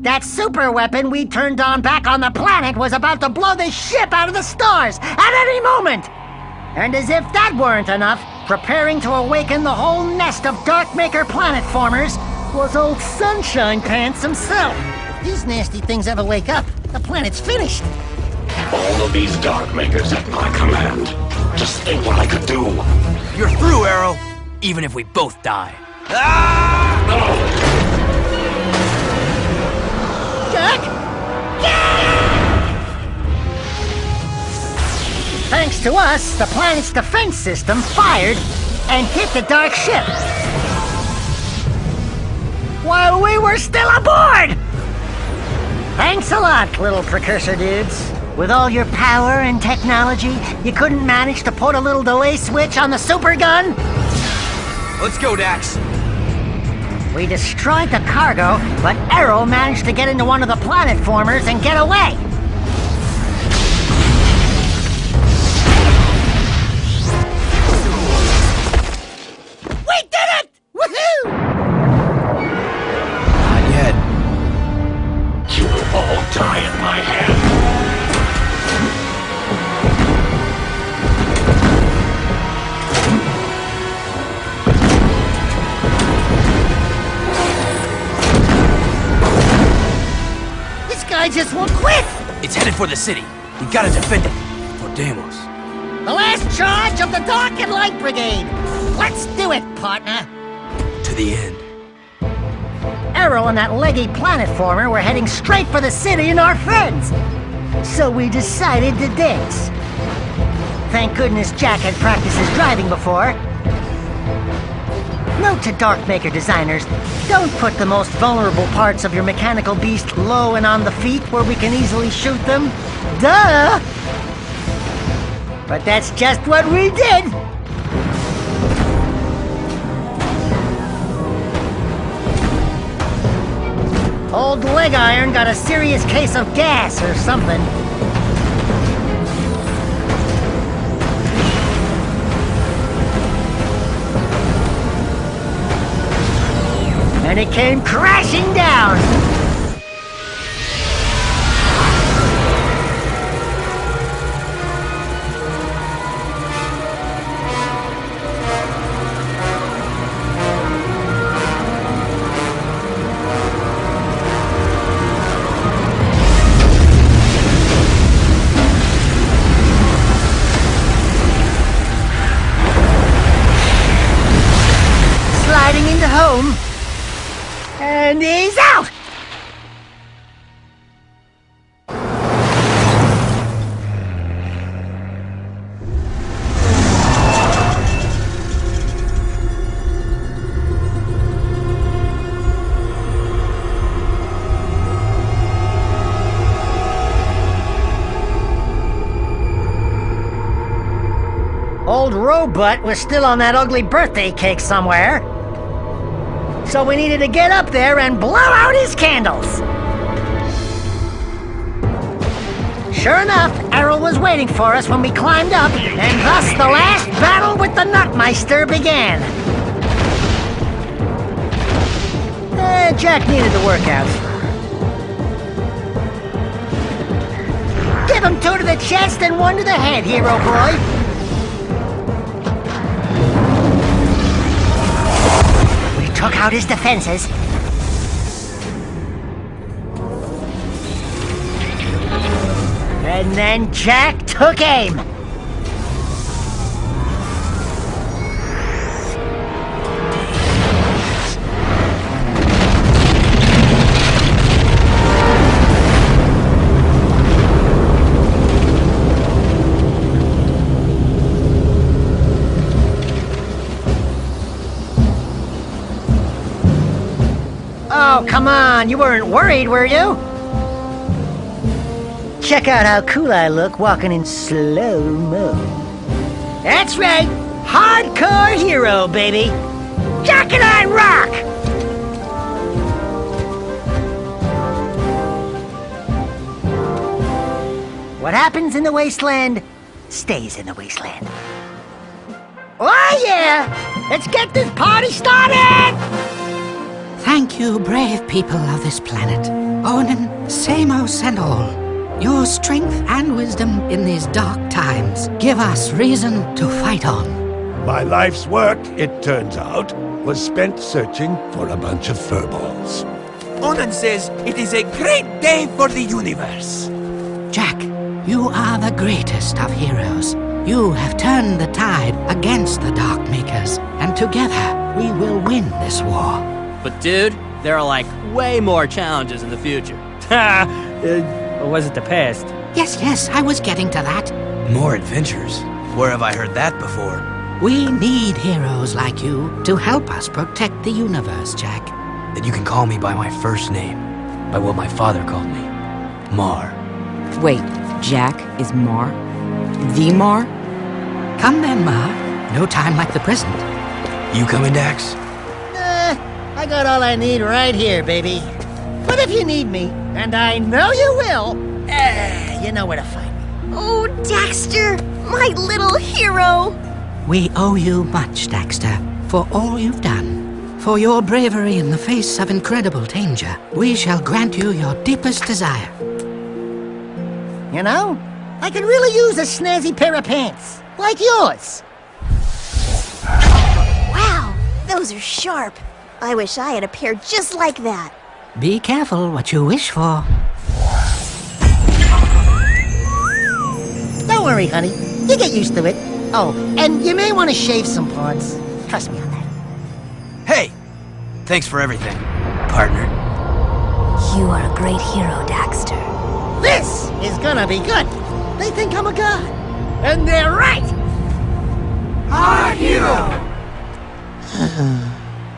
Speaker 1: That super weapon we turned on back on the planet was about to blow the ship out of the stars at any moment. And as if that weren't enough, preparing to awaken the whole nest of Darkmaker planet formers was old Sunshine Pants himself. If these nasty things ever wake up, the planet's finished.
Speaker 3: All of these Darkmakers at my command. Just think what I could do.
Speaker 17: You're through, Errol. Even if we both die.
Speaker 1: Jack? Thanks to us, the planet's defense system fired and hit the dark ship. While we were still aboard! Thanks a lot, little precursor dudes. With all your power and technology, you couldn't manage to put a little delay switch on the super gun?
Speaker 17: Let's go, Dax.
Speaker 1: We destroyed the cargo, but Errol managed to get into one of the planet formers and get away.
Speaker 7: We did it! Woohoo!
Speaker 17: Not yet.
Speaker 3: You will all die in my hand.
Speaker 7: I just won't quit!
Speaker 17: It's headed for the city. We gotta defend it. For Deimos.
Speaker 7: The last charge of the Dark and Light Brigade! Let's do it, partner!
Speaker 17: To the end.
Speaker 1: Errol and that leggy planet former were heading straight for the city and our friends. So we decided to dance. Thank goodness Jack had practiced his driving before. Note to Darkmaker designers, don't put the most vulnerable parts of your mechanical beast low and on the feet where we can easily shoot them. Duh! But that's just what we did! Old Leg Iron got a serious case of gas or something. And it came crashing down! Sliding into home. And he's out! Old Robot was still on that ugly birthday cake somewhere. So we needed to get up there and blow out his candles. Sure enough, Errol was waiting for us when we climbed up, and thus the last battle with the Nutmeister began. Jack needed the workout. Give him 2 to the chest and 1 to the head, hero boy. We took out his defenses. And then Jack took aim. Oh, come on, you weren't worried, were you? Check out how cool I look walking in slow-mo. That's right, hardcore hero, baby. Jak and I rock! What happens in the wasteland stays in the wasteland. Oh yeah! Let's get this party started!
Speaker 18: Thank you, brave people of this planet. Onan, Samos and all. Your strength and wisdom in these dark times give us reason to fight on.
Speaker 2: My life's work, it turns out, was spent searching for a bunch of furballs.
Speaker 14: Onan says it is a great day for the universe.
Speaker 18: Jack, you are the greatest of heroes. You have turned the tide against the Dark Makers, and together we will win this war.
Speaker 16: But dude, there are like way more challenges in the future. Or was it the past?
Speaker 18: Yes, I was getting to that.
Speaker 17: More adventures? Where have I heard that before?
Speaker 18: We need heroes like you to help us protect the universe, Jack.
Speaker 17: Then you can call me by my first name, by what my father called me. Mar.
Speaker 6: Wait, Jack is Mar? The Mar?
Speaker 18: Come then, Mar. No time like the present.
Speaker 17: You coming, Dax?
Speaker 1: I got all I need right here, baby. But if you need me, and I know you will, you know where to find me.
Speaker 5: Oh, Daxter, my little hero.
Speaker 18: We owe you much, Daxter, for all you've done. For your bravery in the face of incredible danger, we shall grant you your deepest desire.
Speaker 1: You know, I could really use a snazzy pair of pants, like yours.
Speaker 5: Wow, those are sharp. I wish I had a pair just like that.
Speaker 18: Be careful what you wish for.
Speaker 1: Don't worry, honey. You get used to it. Oh, and you may want to shave some parts. Trust me on that.
Speaker 17: Hey! Thanks for everything, partner.
Speaker 23: You are a great hero, Daxter.
Speaker 1: This is gonna be good. They think I'm a god. And they're right!
Speaker 7: Our hero!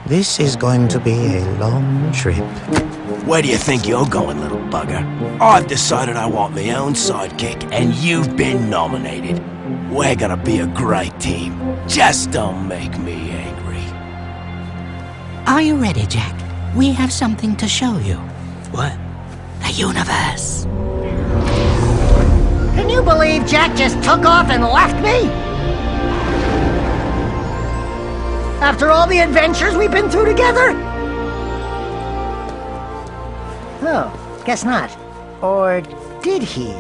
Speaker 10: This is going to be a long trip.
Speaker 22: Where do you think you're going, little bugger? I've decided I want my own sidekick, and you've been nominated. We're gonna be a great team. Just don't make me angry.
Speaker 18: Are you ready, Jack? We have something to show you.
Speaker 17: What?
Speaker 18: The universe.
Speaker 1: Can you believe Jack just took off and left me? After all the adventures we've been through together? Oh, guess not. Or did he?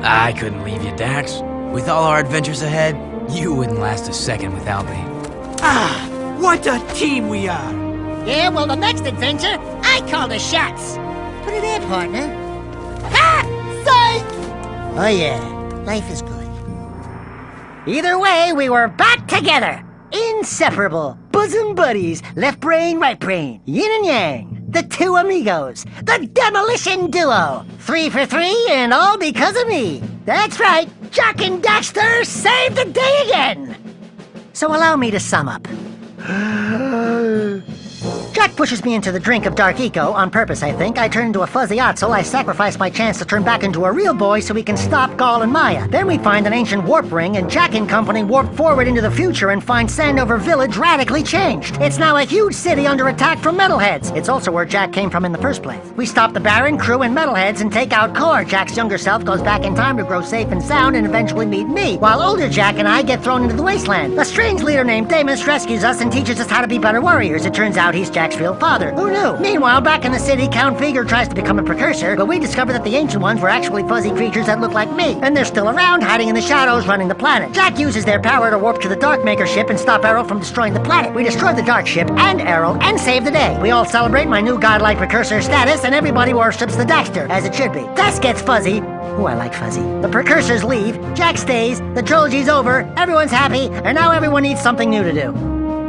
Speaker 17: I couldn't leave you, Dax. With all our adventures ahead, you wouldn't last a second without me.
Speaker 7: Ah, what a team we are!
Speaker 1: Yeah, well, the next adventure, I call the shots. Put it in, partner. Ah! Psych! Oh, yeah, life is good. Either way, we were back together. Inseparable, bosom buddies, left brain, right brain, yin and yang, the two amigos, the demolition duo, 3 for 3 and all because of me. That's right, Jak and Daxter saved the day again. So allow me to sum up. Jack pushes me into the drink of dark eco, on purpose I think. I turn into a fuzzy otso, I sacrifice my chance to turn back into a real boy so we can stop Gaul and Maya. Then we find an ancient warp ring and Jack and company warp forward into the future and find Sandover Village radically changed. It's now a huge city under attack from metalheads. It's also where Jack came from in the first place. We stop the Baron, crew, and metalheads and take out Core. Jack's younger self goes back in time to grow safe and sound and eventually meet me, while older Jack and I get thrown into the wasteland. A strange leader named Damus rescues us and teaches us how to be better warriors. It turns out he's Jack's real father. Who knew? Meanwhile, back in the city, Count Vigor tries to become a precursor, but we discover that the ancient ones were actually fuzzy creatures that look like me. And they're still around, hiding in the shadows, running the planet. Jack uses their power to warp to the Darkmaker ship and stop Errol from destroying the planet. We destroy the Dark ship and Errol and save the day. We all celebrate my new godlike precursor status, and everybody worships the Daxter, as it should be. Gus gets fuzzy. Ooh, I like fuzzy. The precursors leave, Jack stays, the trilogy's over, everyone's happy, and now everyone needs something new to do.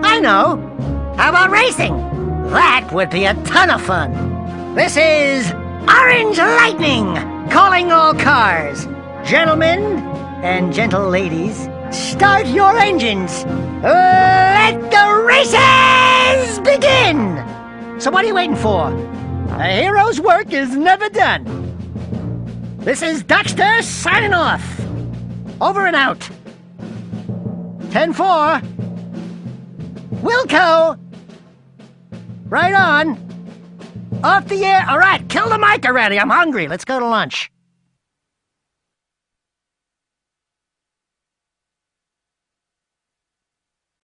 Speaker 1: I know! How about racing? That would be a ton of fun. This is Orange Lightning, calling all cars. Gentlemen and gentle ladies, start your engines. Let the races begin! So what are you waiting for? A hero's work is never done. This is Daxter signing off. Over and out. 10-4. Wilco! Right on. Off the air. All right, kill the mic already. I'm hungry. Let's go to lunch.